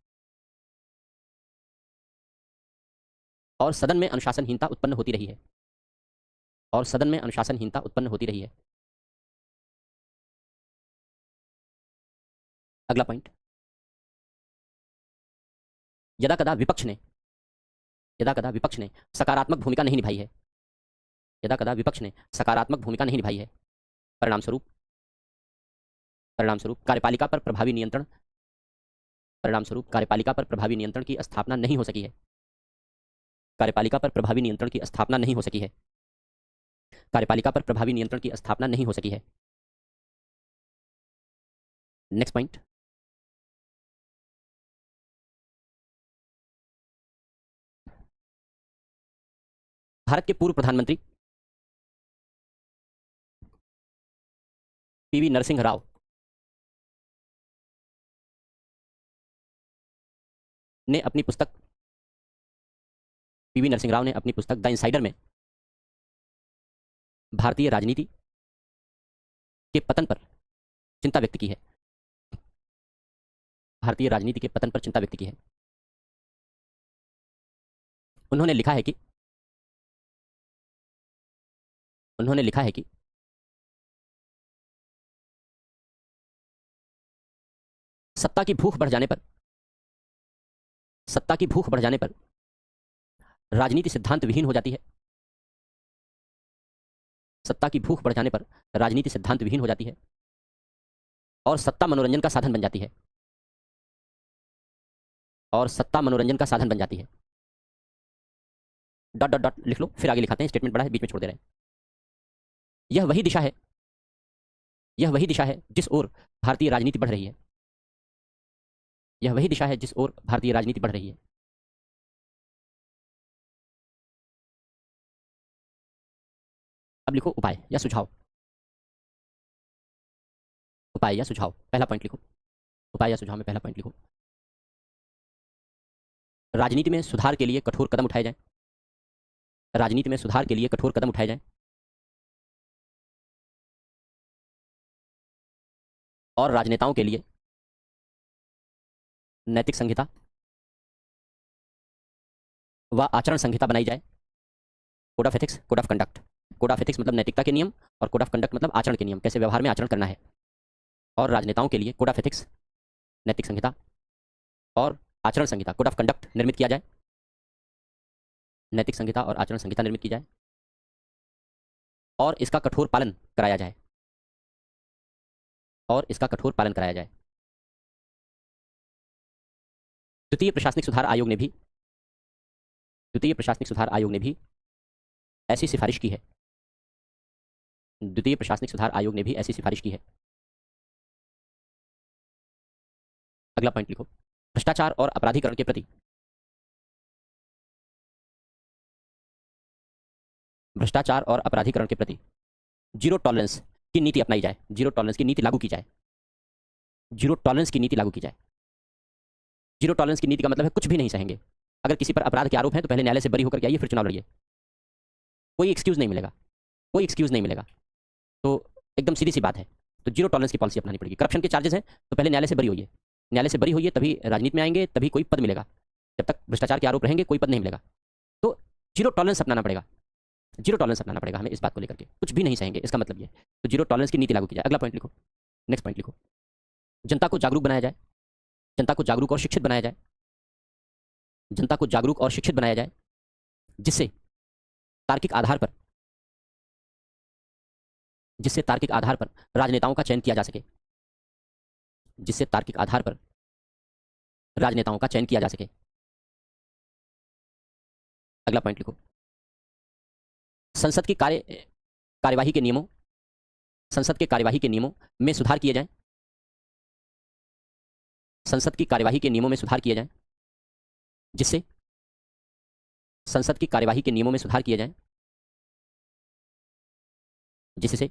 और सदन में अनुशासनहीनता उत्पन्न होती रही है, और सदन में अनुशासनहीनता उत्पन्न होती रही है। अगला पॉइंट, यदा कदा विपक्ष ने, यदा कदा विपक्ष ने सकारात्मक भूमिका नहीं निभाई है, यदा कदा विपक्ष ने सकारात्मक भूमिका नहीं निभाई है, परिणाम स्वरूप, परिणाम स्वरूप कार्यपालिका पर प्रभावी नियंत्रण, परिणाम स्वरूप कार्यपालिका पर प्रभावी नियंत्रण की स्थापना नहीं हो सकी है, कार्यपालिका पर प्रभावी नियंत्रण की स्थापना नहीं हो सकी है, कार्यपालिका पर प्रभावी नियंत्रण की स्थापना नहीं हो सकी है। नेक्स्ट पॉइंट, भारत के पूर्व प्रधानमंत्री पीवी नरसिंह राव ने अपनी पुस्तक पीवी नरसिंह राव ने अपनी पुस्तक द इनसाइडर में भारतीय राजनीति के पतन पर चिंता व्यक्त की है। भारतीय राजनीति के पतन पर चिंता व्यक्त की है। उन्होंने लिखा है कि सत्ता की भूख बढ़ जाने पर राजनीति सिद्धांत विहीन हो जाती है। सत्ता की भूख बढ़ जाने पर राजनीति सिद्धांत विहीन हो जाती है और सत्ता मनोरंजन का साधन बन जाती है। डॉट डॉट डॉट लिख लो, फिर आगे लिखाते हैं, स्टेटमेंट बड़ा है, बीच में छोड़ दे रहे हैं। यह वही दिशा है जिस ओर भारतीय राजनीति बढ़ रही है। अब लिखो उपाय या सुझाव। पहला पॉइंट लिखो, उपाय या सुझाव में पहला पॉइंट लिखो, राजनीति में सुधार के लिए कठोर कदम उठाए जाएं। और राजनेताओं के लिए नैतिक संहिता व आचरण संहिता बनाई जाए। Code of ethics, code of conduct. Code of ethics मतलब नैतिकता के नियम और कोड ऑफ कंडक्ट मतलब आचरण के नियम, कैसे व्यवहार में आचरण करना है। और राजनेताओं के लिए कोड ऑफ एथिक्स, नैतिक संहिता और आचरण संहिता, कोड ऑफ कंडक्ट निर्मित किया जाए। नैतिक संहिता और आचरण संहिता निर्मित की जाए और इसका कठोर पालन कराया जाए। द्वितीय प्रशासनिक सुधार आयोग ने भी ऐसी सिफारिश की है। अगला पॉइंट लिखो, भ्रष्टाचार और अपराधीकरण के प्रति जीरो टॉलरेंस की नीति अपनाई जाए। जीरो टॉलरेंस की नीति लागू की जाए। जीरो टॉलरेंस की नीति का मतलब है कुछ भी नहीं सहेंगे। अगर किसी पर अपराध के आरोप हैं तो पहले न्यायालय से बरी होकर के आइए, फिर चुनाव लड़िए। कोई एक्सक्यूज नहीं मिलेगा। तो एकदम सीधी सी बात है। तो जीरो टॉलरेंस की पॉलिसी अपनानी पड़ेगी। करप्शन के चार्जेस हैं तो पहले न्यायालय से बरी होइए, तभी राजनीति में आएंगे, तभी कोई पद मिलेगा। जब तक भ्रष्टाचार के आरोप रहेंगे कोई पद नहीं मिलेगा। तो जीरो टॉलरेंस अपनाना पड़ेगा हमें इस बात को लेकर के, कुछ भी नहीं सहेंगे, इसका मतलब ये। तो जीरो टॉलरेंस की नीति लागू की जाए। अगला पॉइंट लिखो, नेक्स्ट पॉइंट लिखो, जनता को जागरूक और शिक्षित बनाया जाए, जिससे तार्किक आधार पर राजनेताओं का चयन किया जा सके। अगला पॉइंट लिखो, संसद की कार्यवाही के नियमों में सुधार किए जाएं। जिससे संसद की कार्यवाही के नियमों में सुधार किए जाएं, जिससे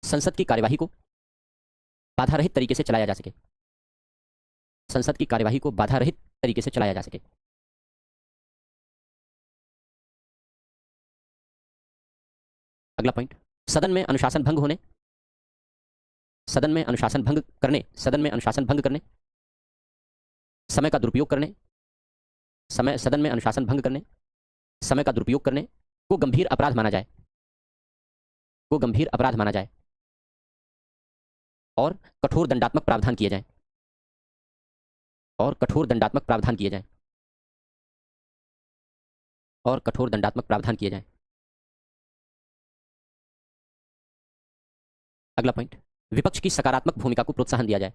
संसद की कार्यवाही को बाधा रहित तरीके से चलाया जा सके। अगला पॉइंट, सदन में अनुशासन भंग करने, समय का दुरुपयोग करने को गंभीर अपराध माना जाए और कठोर दंडात्मक प्रावधान किए जाएं। अगला पॉइंट, विपक्ष की सकारात्मक भूमिका को प्रोत्साहन दिया जाए।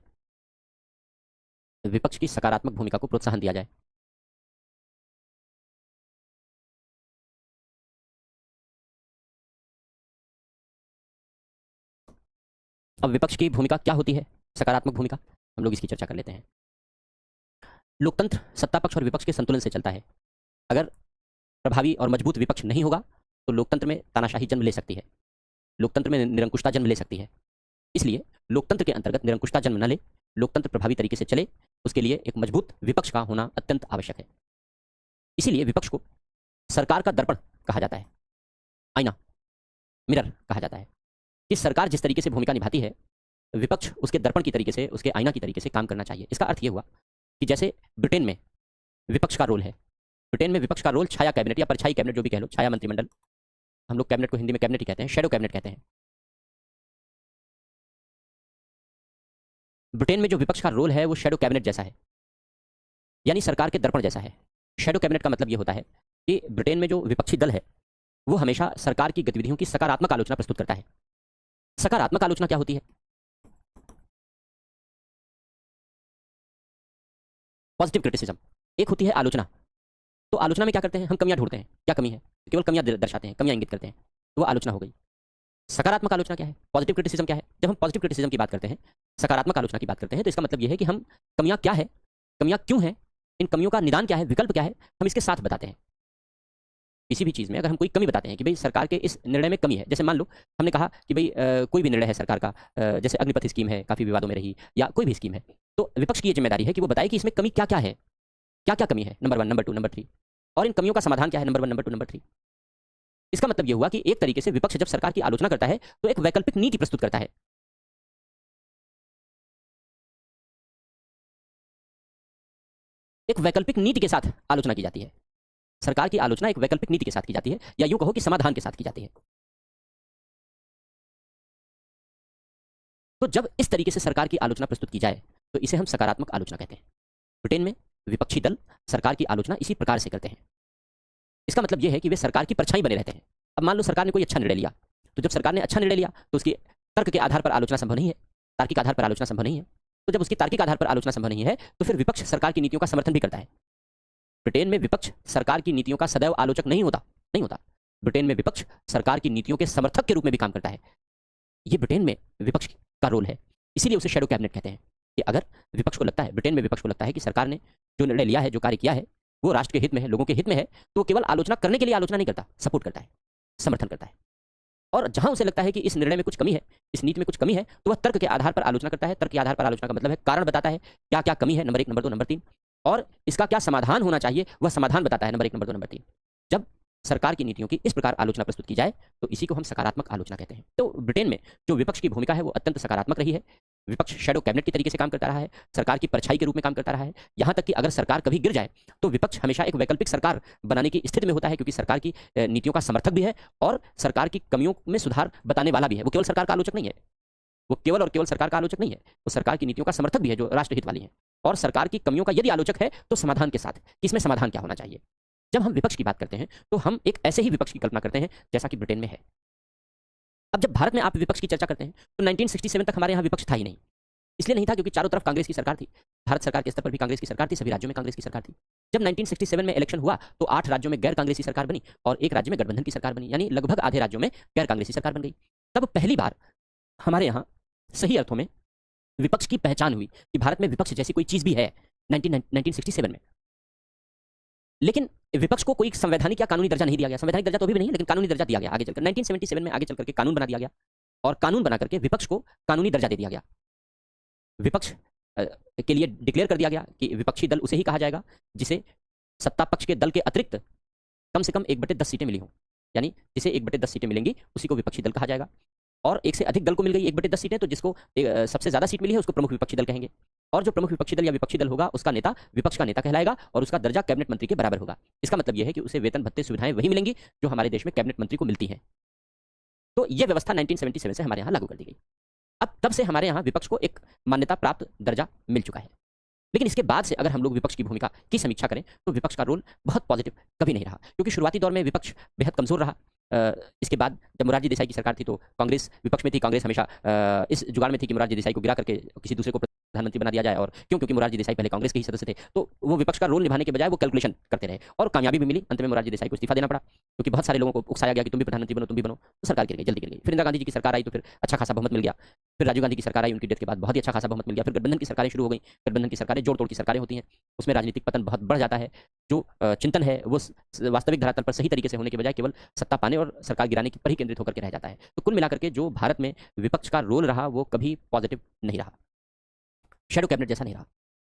अब विपक्ष की भूमिका क्या होती है, सकारात्मक भूमिका, हम लोग इसकी चर्चा कर लेते हैं। लोकतंत्र सत्ता पक्ष और विपक्ष के संतुलन से चलता है। अगर प्रभावी और मजबूत विपक्ष नहीं होगा तो लोकतंत्र में तानाशाही जन्म ले सकती है, लोकतंत्र में निरंकुशता जन्म ले सकती है। इसलिए लोकतंत्र के अंतर्गत निरंकुशता जन्म न ले, लोकतंत्र प्रभावी तरीके से चले, उसके लिए एक मजबूत विपक्ष का होना अत्यंत आवश्यक है। इसीलिए विपक्ष को सरकार का दर्पण कहा जाता है, आईना, मिरर कहा जाता है। कि सरकार जिस तरीके से भूमिका निभाती है, विपक्ष उसके दर्पण की तरीके से, उसके आईना की तरीके से काम करना चाहिए। इसका अर्थ यह हुआ कि जैसे ब्रिटेन में विपक्ष का रोल है, ब्रिटेन में विपक्ष का रोल छाया कैबिनेट या परछाई कैबिनेट जो भी कह लो, छाया मंत्रिमंडल, हम लोग कैबिनेट को हिंदी में कैबिनेट ही कहते हैं, शैडो कैबिनेट कहते हैं। ब्रिटेन में जो विपक्ष का रोल है वो शैडो कैबिनेट जैसा है, यानी सरकार के दर्पण जैसा है। शैडो कैबिनेट का मतलब ये होता है कि ब्रिटेन में जो विपक्षी दल है वो हमेशा सरकार की गतिविधियों की सकारात्मक आलोचना प्रस्तुत करता है। सकारात्मक आलोचना क्या होती है? Positive criticism. एक होती है आलोचना, तो आलोचना में क्या करते हैं, हम कमियां ढूंढते हैं, क्या कमी है, केवल कमियां दर्शाते हैं, कमियां इंगित करते हैं, तो वो आलोचना हो गई। सकारात्मक आलोचना क्या है, पॉजिटिव क्रिटिसिज्म क्या है? जब हम पॉजिटिव क्रिटिसिज्म की बात करते हैं, सकारात्मक आलोचना की बात करते हैं, तो इसका मतलब यह है कि हम कमियां क्या है, कमियां क्यों है, इन कमियों का निदान क्या है, विकल्प क्या है, हम इसके साथ बताते हैं। किसी भी चीज़ में अगर हम कोई कमी बताते हैं कि भाई सरकार के इस निर्णय में कमी है, जैसे मान लो हमने कहा कि भाई कोई भी निर्णय है सरकार का, जैसे अग्निपथ स्कीम है, काफ़ी विवादों में रही, या कोई भी स्कीम है, तो विपक्ष की ये जिम्मेदारी है कि वो बताए कि इसमें कमी क्या क्या है, क्या क्या कमी है, नंबर 1, नंबर 2, नंबर 3, और इन कमियों का समाधान क्या है, नंबर 1, नंबर 2, नंबर 3। इसका मतलब यह हुआ कि एक तरीके से विपक्ष जब सरकार की आलोचना करता है तो एक वैकल्पिक नीति प्रस्तुत करता है। एक वैकल्पिक नीति के साथ आलोचना की जाती है। सरकार की आलोचना एक वैकल्पिक नीति के साथ की जाती है, या यूं कहो कि समाधान के साथ की जाती है। तो जब इस तरीके से सरकार की आलोचना प्रस्तुत की जाए तो इसे हम सकारात्मक आलोचना कहते हैं। ब्रिटेन में विपक्षी दल सरकार की आलोचना इसी प्रकार से करते हैं। इसका मतलब यह है कि वे सरकार की परछाई बने रहते हैं। अब मान लो सरकार ने कोई अच्छा निर्णय लिया, तो जब सरकार ने अच्छा निर्णय लिया तो उसकी तर्क के आधार पर आलोचना संभव नहीं है, तार्किक आधार पर आलोचना संभव नहीं है। तो जब उसकी तार्किक आधार पर आलोचना संभव नहीं है तो फिर विपक्ष सरकार की नीतियों का समर्थन भी करता है। ब्रिटेन में विपक्ष सरकार की नीतियों का सदैव आलोचक नहीं होता। ब्रिटेन में विपक्ष सरकार की नीतियों के समर्थक के रूप में भी काम करता है। ये ब्रिटेन में विपक्ष का रोल है, इसीलिए उसे शैडो कैबिनेट कहते हैं। कि अगर विपक्ष को लगता है, ब्रिटेन में विपक्ष को लगता है कि सरकार ने जो निर्णय लिया है, जो कार्य किया है, वो राष्ट्र के हित में है, लोगों के हित में है, तो वो केवल आलोचना करने के लिए आलोचना नहीं करता, सपोर्ट करता है, समर्थन करता है। और जहां उसे लगता है कि इस निर्णय में कुछ कमी है, इस नीति में कुछ कमी है, तो वह तर्क के आधार पर आलोचना करता है। तर्क के आधार पर आलोचना का मतलब है कारण बताता है, क्या क्या कमी है, नंबर 1, नंबर 2, नंबर 3, और इसका क्या समाधान होना चाहिए, वह समाधान बताता है, नंबर 1, नंबर 2, नंबर 3। जब सरकार की नीतियों की इस प्रकार आलोचना प्रस्तुत की जाए तो इसी को हम सकारात्मक आलोचना कहते हैं। तो ब्रिटेन में जो विपक्ष की भूमिका है वो अत्यंत सकारात्मक रही है। विपक्ष शैडो कैबिनेट की तरीके से काम करता रहा है, सरकार की परछाई के रूप में काम करता रहा है। यहां तक कि अगर सरकार कभी गिर जाए तो विपक्ष हमेशा एक वैकल्पिक सरकार बनाने की स्थिति में होता है, क्योंकि सरकार की नीतियों का समर्थक भी है और सरकार की कमियों में सुधार बताने वाला भी है। वो केवल सरकार का आलोचक नहीं है, वो केवल और केवल सरकार का आलोचक नहीं है, वो सरकार की नीतियों का समर्थक भी है जो राष्ट्रहित वाली है। और सरकार की कमियों का यदि आलोचक है तो समाधान के साथ, कि इसमें समाधान क्या होना चाहिए। जब हम विपक्ष की बात करते हैं तो हम एक ऐसे ही विपक्ष की कल्पना करते हैं जैसा कि ब्रिटेन में है। अब जब भारत में आप विपक्ष की चर्चा करते हैं तो 1967 तक हमारे यहाँ विपक्ष था ही नहीं। इसलिए नहीं था क्योंकि चारों तरफ कांग्रेस की सरकार थी। भारत सरकार के स्तर पर भी कांग्रेस की सरकार थी, सभी राज्यों में कांग्रेस की सरकार थी। जब 1967 में इलेक्शन हुआ तो 8 राज्यों में गैर कांग्रेसी सरकार बनी और 1 राज्य में गठबंधन की सरकार बनी, यानी लगभग आधे राज्यों में गैर कांग्रेसी सरकार बन गई। तब पहली बार हमारे यहाँ सही अर्थों में विपक्ष की पहचान हुई कि भारत में विपक्ष जैसी कोई चीज भी है 1967 में। लेकिन विपक्ष को कोई संवैधानिक या कानूनी दर्जा नहीं दिया गया। संवैधानिक दर्जा तो अभी भी नहीं है, लेकिन कानूनी दर्जा दिया गया आगे चलकर 1977 में। आगे चल करके कानून बना दिया गया और कानून बना करके विपक्ष को कानूनी दर्जा दे दिया गया। विपक्ष के लिए डिक्लेयर कर दिया गया कि विपक्षी दल उसे ही कहा जाएगा जिसे सत्ता पक्ष के दल के अतिरिक्त कम से कम 1/10 सीटें मिली हों, यानी जिसे 1/10 सीटें मिलेंगी उसी को विपक्षी दल कहा जाएगा। और एक से अधिक दल को मिल गई 1/10 सीटें तो जिसको सबसे ज्यादा सीट मिली है उसको प्रमुख विपक्षी दल कहेंगे। और जो प्रमुख विपक्षी दल या विपक्षी दल होगा उसका नेता विपक्ष का नेता कहलाएगा और उसका दर्जा कैबिनेट मंत्री के बराबर होगा। इसका मतलब यह है कि उसे वेतन भत्ते सुविधाएं वही मिलेंगी जो हमारे देश में कैबिनेट मंत्री को मिलती हैं। तो यह व्यवस्था 1977 से हमारे यहाँ लागू कर दी गई। अब तब से हमारे यहाँ विपक्ष को एक मान्यता प्राप्त दर्जा मिल चुका है। लेकिन इसके बाद से अगर हम लोग विपक्ष की भूमिका की समीक्षा करें तो विपक्ष का रोल बहुत पॉजिटिव कभी नहीं रहा, क्योंकि शुरुआती दौर में विपक्ष बेहद कमजोर रहा। इसके बाद जब मोरारजी देसाई की सरकार थी तो कांग्रेस विपक्ष में थी। कांग्रेस हमेशा इस जुगाड़ में थी कि मोरारजी देसाई को गिरा करके किसी दूसरे को प्रधानमंत्री बना दिया जाए। और क्यों? क्योंकि मोरारजी देसाई पहले कांग्रेस के ही सदस्य थे, तो वो विपक्ष का रोल निभाने के बजाय वो कैलकुलेशन करते रहे और कामयाबी भी मिली। अंत में मोरारजी देसाई को इस्तीफा देना पड़ा, क्योंकि बहुत सारे लोगों को उकसाया गया कि तुम भी प्रधानमंत्री बनो, तुम भी बनो, तो सरकार गिर गई, जल्दी गिर गई। फिर इंदिरा गांधी जी की सरकार आई तो फिर अच्छा खासा बहुमत मिल गया। फिर राजीव गांधी की सरकार आई, उनकी डेथ के बाद बहुत ही अच्छा खासा बहुमत मिल गया। फिर गठबंधन की सरकारें शुरू हो गई। गठबंधन की सरकारें जोड़ तोड़ की सरकारें होती हैं, उसमें राजनीतिक पतन बहुत बढ़ जाता है। जो चिंतन है वो वास्तविक धरातल पर सही तरीके से होने के बजाय केवल सत्ता पाने और सरकार गिराने पर ही केंद्रित होकर के रह जाता है। तो कुल मिलाकर के जो भारत में विपक्ष का रोल रहा वो कभी पॉजिटिव नहीं रहा, शैडो कैबिनेट जैसा नहीं रहा,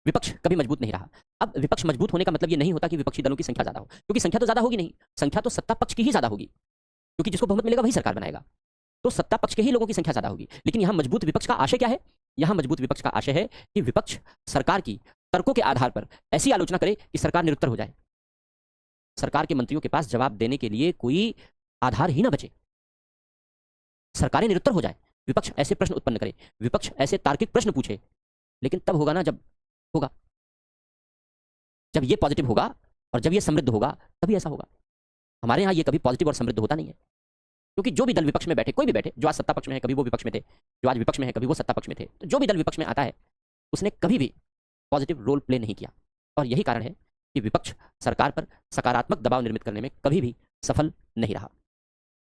विपक्ष कभी मजबूत नहीं रहा। अब विपक्ष मजबूत होने का मतलब ये नहीं होता कि विपक्षी दलों की संख्या ज्यादा हो, क्योंकि संख्या तो ज्यादा होगी नहीं, संख्या तो सत्ता पक्ष की ही ज्यादा होगी, क्योंकि जिसको बहुमत मिलेगा वही सरकार बनाएगा, तो सत्ता पक्ष के ही लोगों की संख्या ज्यादा होगी। लेकिन यहां मजबूत विपक्ष का आशय क्या है? यहां मजबूत विपक्ष का आशय है कि विपक्ष सरकार की तर्कों के आधार पर ऐसी आलोचना करे कि सरकार निरुत्तर हो जाए, सरकार के मंत्रियों के पास जवाब देने के लिए कोई आधार ही ना बचे, सरकारें निरुत्तर हो जाए, विपक्ष ऐसे प्रश्न उत्पन्न करे, विपक्ष ऐसे तार्किक प्रश्न पूछे। लेकिन तब होगा ना जब होगा, जब ये पॉजिटिव होगा और जब ये समृद्ध होगा, तभी ऐसा होगा। हमारे यहाँ ये कभी पॉजिटिव और समृद्ध होता नहीं है, क्योंकि जो भी दल विपक्ष में बैठे, कोई भी बैठे, जो आज सत्ता पक्ष में है कभी वो विपक्ष में थे, जो आज विपक्ष में है कभी वो सत्ता पक्ष में थे, तो जो भी दल विपक्ष में आता है उसने कभी भी पॉजिटिव रोल प्ले नहीं किया। और यही कारण है कि विपक्ष सरकार पर सकारात्मक दबाव निर्मित करने में कभी भी सफल नहीं रहा।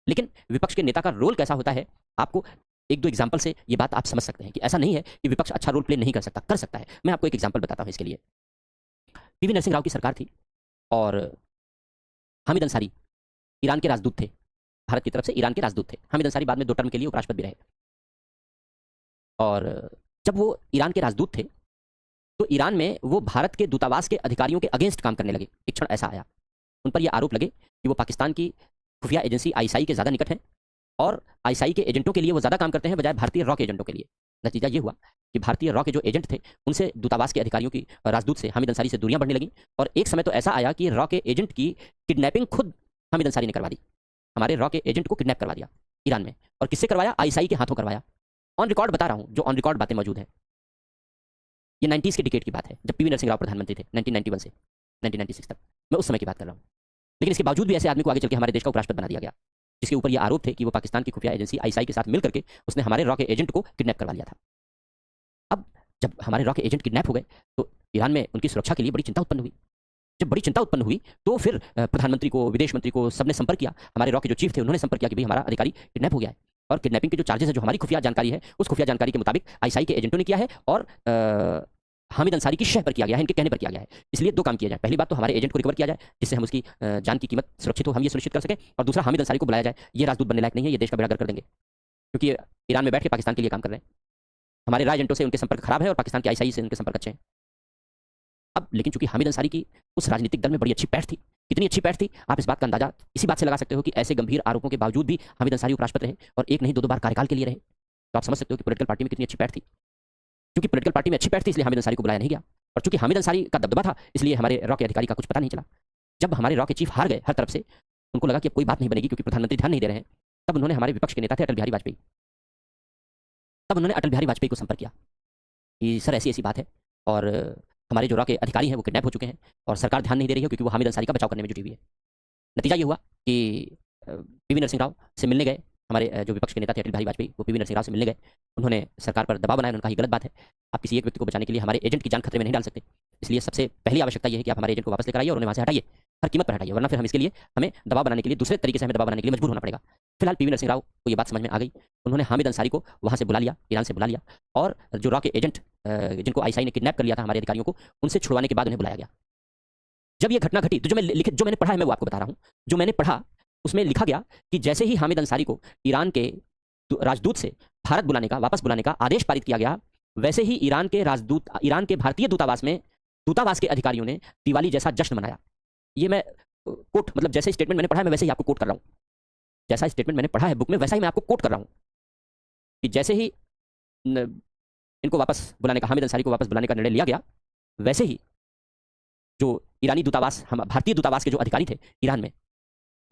लेकिन विपक्ष के नेता का रोल कैसा होता है, आपको एक दो एग्जाम्पल से ये बात आप समझ सकते हैं कि ऐसा नहीं है कि विपक्ष अच्छा रोल प्ले नहीं कर सकता, कर सकता है। मैं आपको एक एग्जाम्पल बताता हूं इसके लिए। पीवी नरसिंह राव की सरकार थी और हामिद अंसारी ईरान के राजदूत थे, भारत की तरफ से ईरान के राजदूत थे। हामिद अंसारी बाद में 2 टर्म के लिए उपराष्ट्रपति भी रहे। और जब वो ईरान के राजदूत थे तो ईरान में वो भारत के दूतावास के अधिकारियों के अगेंस्ट काम करने लगे। एक क्षण ऐसा आया, उन पर यह आरोप लगे कि वो पाकिस्तान की खुफिया एजेंसी आईएसआई के ज़्यादा निकट हैं और आईएसआई के एजेंटों के लिए वो ज़्यादा काम करते हैं बजाय भारतीय रॉ के एजेंटों के लिए। नतीजा ये हुआ कि भारतीय रॉ के जो एजेंट थे उनसे दूतावास के अधिकारियों की, राजदूत से, हामिद अंसारी से दूरियां बढ़ने लगी। और एक समय तो ऐसा आया कि रॉ के एजेंट की किडनैपिंग खुद हामिद अंसारी ने करवा दी। हमारे रॉ के एजेंट को किडनैप करवा दिया ईरान में। और किससे करवाया? आईएसआई के हाथों करवाया। ऑन रिकॉर्ड बता रहा हूं, जो ऑन रिकॉर्ड बातें मौजूद है। ये 90s के डिकेड की बात है, जब पीवी नरसिंह राव प्रधानमंत्री थे, 1991 से 1996 तक, मैं उस समय की बात कर रहा हूँ। लेकिन इसके बावजूद भी ऐसे आदमी को आगे चल के हमारे देश का उपराष्ट्रपति बना दिया गया, जिसके ऊपर ये आरोप थे कि वो पाकिस्तान की खुफिया एजेंसी आईएसआई के साथ मिलकर के उसने हमारे रॉ के एजेंट को किडनैप करवा लिया था। अब जब हमारे रॉ के एजेंट किडनैप हो गए तो ईरान में उनकी सुरक्षा के लिए बड़ी चिंता उत्पन्न हुई। जब बड़ी चिंता उत्पन्न हुई तो फिर प्रधानमंत्री को, विदेश मंत्री को, सबने संपर्क किया। हमारे रॉ के जो चीफ थे उन्होंने संपर्क किया कि भाई हमारा अधिकारी किडनैप हो गया है और किडनैपिंग के जो चार्जेस है, जो हमारी खुफिया जानकारी है, उस खुफिया जानकारी के मुताबिक आईएसआई के एजेंटों ने किया है और हामिद अंसारी की शह पर किया गया है, इनके कहने पर किया गया है। इसलिए 2 काम किया जाए। पहली बात तो हमारे एजेंट को रिकवर किया जाए, जिससे हम उसकी जान की कीमत सुरक्षित हो, हम ये सुनिश्चित कर सकें। और दूसरा, हामिद अंसारी को बुलाया जाए। ये राजदूत बनने लायक नहीं है, ये देश का बेड़ा गर्क कर देंगे, क्योंकि ये ईरान में बैठ के पाकिस्तान के लिए काम कर रहे हैं। हमारे रॉ एजेंटों से उनके संपर्क खराब है और पाकिस्तान के आईएसआई से उनके संपर्क अच्छे हैं। अब लेकिन चूंकि हामिद अंसारी की उस राजनीतिक दल में बड़ी अच्छी पैठ थी, कितनी अच्छी पैठ थी आप इस बात का अंदाजा इसी बात से लगा सकते हो कि ऐसे गंभीर आरोपों के बावजूद भी हामिद अंसारी उपराष्ट्रपति रहे और एक नहीं 2 बार कार्यकाल के लिए रहे। तो आप समझ सकते हो कि पॉलिटिकल पार्टी में कितनी अच्छी पैठ थी। क्योंकि पॉलिटिकल पार्टी में अच्छी पैठ थी इसलिए हामिद अंसारी को बुलाया नहीं गया, और चूंकि हामिद अंसारी का दबदबा था इसलिए हमारे रॉ के अधिकारी का कुछ पता नहीं चला। जब हमारे रॉ के चीफ हार गए हर तरफ से, उनको लगा कि अब कोई बात नहीं बनेगी क्योंकि प्रधानमंत्री ध्यान नहीं दे रहे हैं, तब उन्होंने, हमारे विपक्ष के नेता थे अटल बिहारी वाजपेयी, तब उन्होंने अटल बिहारी वाजपेयी को संपर्क किया कि सर ऐसी ऐसी बात है और हमारे जो रॉ के अधिकारी हैं वो किडनैप हो चुके हैं और सरकार ध्यान नहीं दे रही है क्योंकि वो हामिद अंसारी का बचाव करने में जुटी हुई है। नतीजा ये हुआ कि पीवी नरसिंह राव से मिलने गए हमारे जो विपक्ष के नेता थे अटल बिहारी वाजपेयी, वो पीवी नरसिंह राव से मिलने गए। उन्होंने सरकार पर दबाव बनाया, उन्होंने कहा ये गलत बात है, आप किसी एक व्यक्ति को बचाने के लिए हमारे एजेंट की जान खतरे में नहीं डाल सकते, इसलिए सबसे पहली आवश्यकता ये है कि आप हमारे एजेंट को वापस लेकर आइए और उन्हें वहाँ से हटाइए, हर कीमत पर हटाइए, वरना फिर हम इसके लिए, हमें दबाव बनाने के लिए, दूसरे तरीके से हमें दबाव बनाने के लिए मजबूर होना पड़ेगा। फिलहाल पीवी नरसिंह राव को ये बात समझ में आ गई, उन्होंने हामिद अंसारी को वहाँ से बुला लिया, ईरान से बुला लिया, और जो रॉ के एजेंट जिनको आईएसआई ने किडनैप कर लिया था हमारे अधिकारियों को, उनसे छुड़वाने के बाद उन्हें बुलाया गया। जब ये घटना घटी तो जो मैंने पढ़ा है मैं वो आपको बता रहा हूँ। जो मैंने पढ़ा उसमें लिखा गया कि जैसे ही हामिद अंसारी को ईरान के राजदूत से भारत बुलाने का, वापस बुलाने का आदेश पारित किया गया, वैसे ही ईरान के भारतीय दूतावास में दूतावास के अधिकारियों ने दिवाली जैसा जश्न मनाया। ये मैं कोट, मतलब जैसे स्टेटमेंट मैंने पढ़ा है मैं वैसे ही आपको कोट कर रहा हूँ, जैसा स्टेटमेंट मैंने पढ़ा है बुक में वैसा ही मैं आपको कोट कर रहा हूँ कि जैसे ही इनको वापस बुलाने का, हामिद अंसारी को वापस बुलाने का निर्णय लिया गया, वैसे ही जो ईरानी दूतावास, हम भारतीय दूतावास के जो अधिकारी थे ईरान में,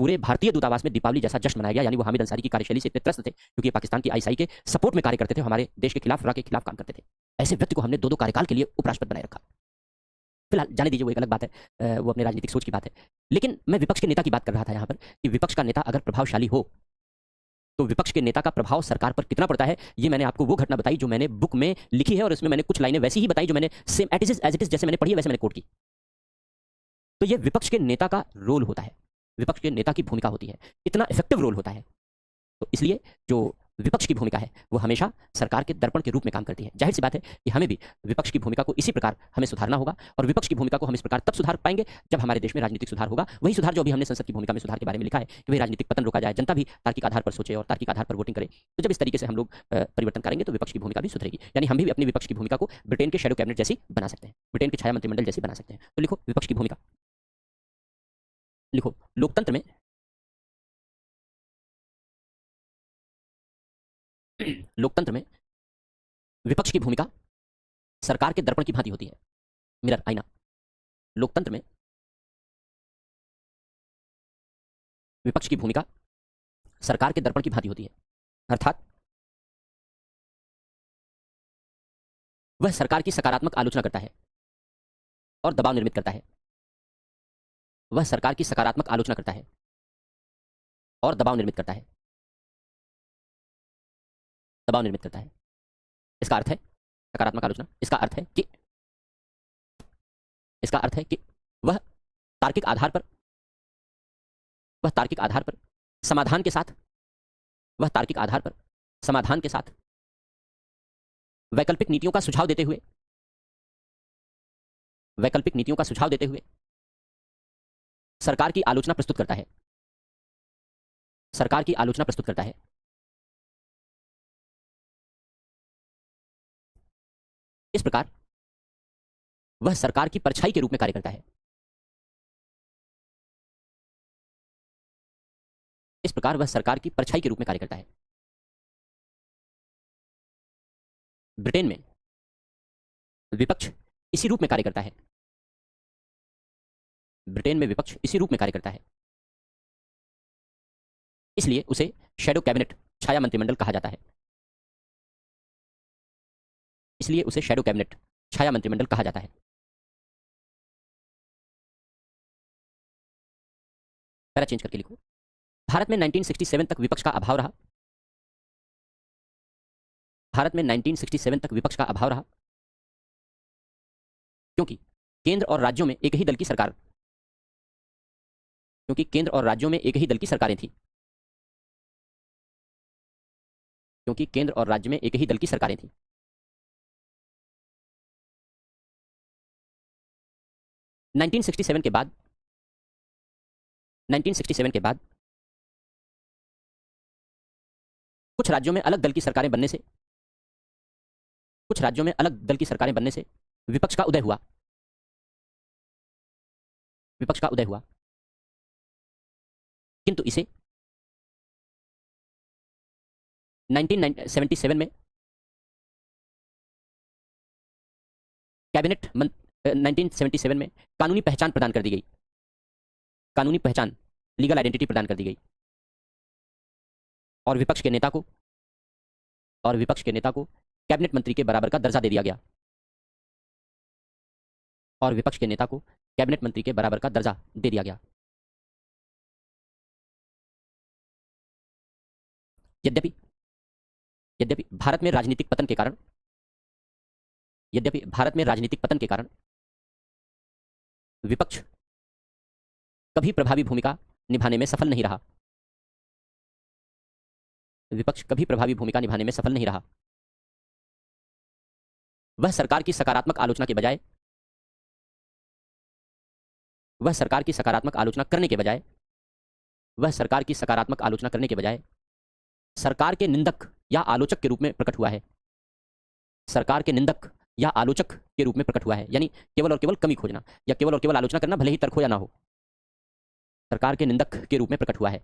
पूरे भारतीय दूतावास में दीपावली जैसा जश्न मनाया गया। यानी वो हामिद अंसारी की कार्यशैली से इतने त्रस्त थे क्योंकि पाकिस्तान की आईएसआई के सपोर्ट में कार्य करते थे, हमारे देश के खिलाफ, रॉ के खिलाफ काम करते थे। ऐसे व्यक्ति को हमने 2 कार्यकाल के लिए उपराष्ट्रपति बनाए रखा। फिलहाल जाने दीजिए, वो एक अलग बात है, वो अपने राजनीतिक सोच की बात है। लेकिन मैं विपक्ष के नेता की बात कर रहा था यहाँ पर कि विपक्ष का नेता अगर प्रभावशाली हो तो विपक्ष के नेता का प्रभाव सरकार पर कितना पड़ता है, ये मैंने आपको वो घटना बताई जो मैंने बुक में लिखी है, और इसमें मैंने कुछ लाइनें वैसी ही बताई जो मैंने सेम एज इट इज जैसे मैंने पढ़ी है वैसे मैंने कोट की। तो ये विपक्ष के नेता का रोल होता है, विपक्ष के नेता की भूमिका होती है, इतना इफेक्टिव रोल होता है। तो इसलिए जो विपक्ष की भूमिका है वो हमेशा सरकार के दर्पण के रूप में काम करती है। जाहिर सी बात है कि हमें भी विपक्ष की भूमिका को इसी प्रकार हमें सुधारना होगा, और विपक्ष की भूमिका को हम इस प्रकार तब सुधार पाएंगे जब हमारे देश में राजनीतिक सुधार होगा। वही सुधार जो अभी हमने संसद की भूमिका में सुधार के बारे में लिखा है कि भाई राजनीतिक पतन रोका जाए, जनता भी तार्किक आधार पर सोचे और तार्किक आधार पर वोटिंग करे। तो जब इस तरीके से हम लोग परिवर्तन करेंगे तो विपक्ष की भूमिका भी सुधरेगी, यानी हम भी अपनी विपक्ष की भूमिका को ब्रिटेन के शैडो कैबिनेट जैसी बना सकते हैं, ब्रिटेन के छाया मंत्रिमंडल जैसी बना सकते हैं। तो लिखो विपक्ष की भूमिका, लिखो लोकतंत्र में लोकतंत्र में विपक्ष की भूमिका सरकार के दर्पण की भांति होती है, मिरर आईना। लोकतंत्र में विपक्ष की भूमिका सरकार के दर्पण की भांति होती है, अर्थात वह सरकार की सकारात्मक आलोचना करता है और दबाव निर्मित करता है। वह सरकार की सकारात्मक आलोचना करता है और दबाव निर्मित करता है, दबाव निर्मित करता है। इसका अर्थ है सकारात्मक आलोचना, इसका अर्थ है कि वह तार्किक आधार पर, वह तार्किक आधार पर समाधान के साथ, वह तार्किक आधार पर समाधान के साथ वैकल्पिक नीतियों का सुझाव देते हुए, वैकल्पिक नीतियों का सुझाव देते हुए सरकार की आलोचना प्रस्तुत करता है, सरकार की आलोचना प्रस्तुत करता है। इस प्रकार वह सरकार की परछाई के रूप में कार्य करता है, इस प्रकार वह सरकार की परछाई के रूप में कार्य करता है। ब्रिटेन में विपक्ष इसी रूप में कार्य करता है, ब्रिटेन में विपक्ष इसी रूप में कार्य करता है। इसलिए उसे शैडो कैबिनेट, छाया मंत्रिमंडल कहा जाता है, इसलिए उसे शैडो कैबिनेट, छाया मंत्रिमंडल कहा जाता है। पैरा चेंज करके लिखो, भारत में 1967 तक विपक्ष का अभाव रहा, भारत में 1967 तक विपक्ष का अभाव रहा, क्योंकि केंद्र और राज्यों में एक ही दल की सरकार, क्योंकि केंद्र और राज्यों में एक ही दल की सरकारें थी, क्योंकि केंद्र और राज्य में एक ही दल की सरकारें थी। नाइनटीन सिक्सटी सेवन के बाद कुछ राज्यों में अलग दल की सरकारें बनने से, कुछ राज्यों में अलग दल की सरकारें बनने से विपक्ष का उदय हुआ, विपक्ष का उदय हुआ। किंतु इसे 1977 में कैबिनेट 1977 में कानूनी पहचान प्रदान कर दी गई, कानूनी पहचान, लीगल आइडेंटिटी प्रदान कर दी गई, और विपक्ष के नेता को, और विपक्ष के नेता को कैबिनेट मंत्री के बराबर का दर्जा दे दिया गया, और विपक्ष के नेता को कैबिनेट मंत्री के बराबर का दर्जा दे दिया गया। यद्यपि यद्यपि भारत में राजनीतिक पतन के कारण, यद्यपि भारत में राजनीतिक पतन के कारण विपक्ष कभी प्रभावी भूमिका निभाने में सफल नहीं रहा, विपक्ष कभी प्रभावी भूमिका निभाने में सफल नहीं रहा। वह सरकार की सकारात्मक आलोचना के बजाय, वह सरकार की सकारात्मक आलोचना करने के बजाय, वह सरकार की सकारात्मक आलोचना करने के बजाय सरकार के निंदक या आलोचक के रूप में प्रकट हुआ है, सरकार के निंदक या आलोचक के रूप में प्रकट हुआ है। यानी केवल और केवल कमी खोजना या केवल और केवल आलोचना करना, भले ही तर्क हो या ना हो, सरकार के निंदक के रूप में प्रकट हुआ है।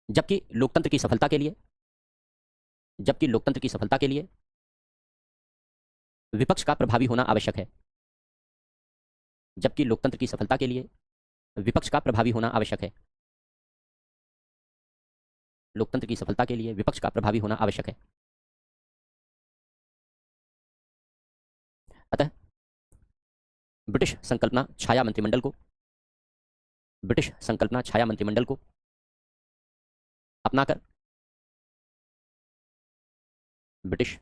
जबकि लोकतंत्र की सफलता के लिए, जबकि लोकतंत्र की सफलता के लिए विपक्ष का प्रभावी होना आवश्यक है, जबकि लोकतंत्र की सफलता के लिए विपक्ष का प्रभावी होना आवश्यक है, लोकतंत्र की सफलता के लिए विपक्ष का प्रभावी होना आवश्यक है। अतः ब्रिटिश संकल्पना छाया मंत्रिमंडल को, ब्रिटिश संकल्पना छाया मंत्रिमंडल को अपनाकर ब्रिटिश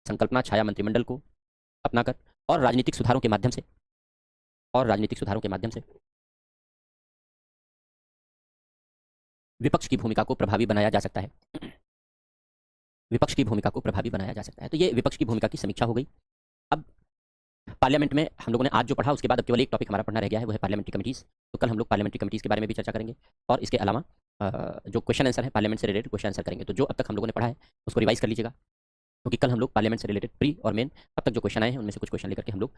संकल्पना छाया मंत्रिमंडल को अपनाकर और राजनीतिक सुधारों के माध्यम से और राजनीतिक सुधारों के माध्यम से विपक्ष की भूमिका को प्रभावी बनाया जा सकता है। विपक्ष की भूमिका को प्रभावी बनाया जा सकता है। तो ये विपक्ष की भूमिका की समीक्षा हो गई। अब पार्लियामेंट में हम लोगों ने आज जो पढ़ा उसके बाद अब केवल एक टॉपिक हमारा पढ़ना रह गया है, वो है पार्लियामेंट्री कमिटीज़। तो कल हम लोग पार्लियामेंट्री कमिटीज़ के बारे में भी चर्चा करेंगे और इसके अलावा जो क्वेश्चन आंसर है पार्लियामेंट से रिलेटेड क्वेश्चन आंसर करेंगे। तो जो अब तक हम लोगों ने पढ़ा है उसको रिवाइज कर लीजिएगा, क्योंकि कल हम लोग पार्लियामेंट से रिलेटेड प्री और मेन अब तक जो क्वेश्चन आए हैं उनमें से कुछ क्वेश्चन लेकर के हम लोग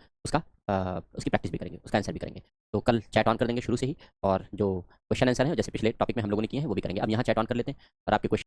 उसकी प्रैक्टिस भी करेंगे, उसका आंसर भी करेंगे। तो कल चैट ऑन कर देंगे शुरू से ही, और जो क्वेश्चन आंसर है जैसे पिछले टॉपिक में हम लोगों ने किए हैं वो भी करेंगे। अब यहाँ चैट ऑन कर लेते हैं और आपके क्वेश्चन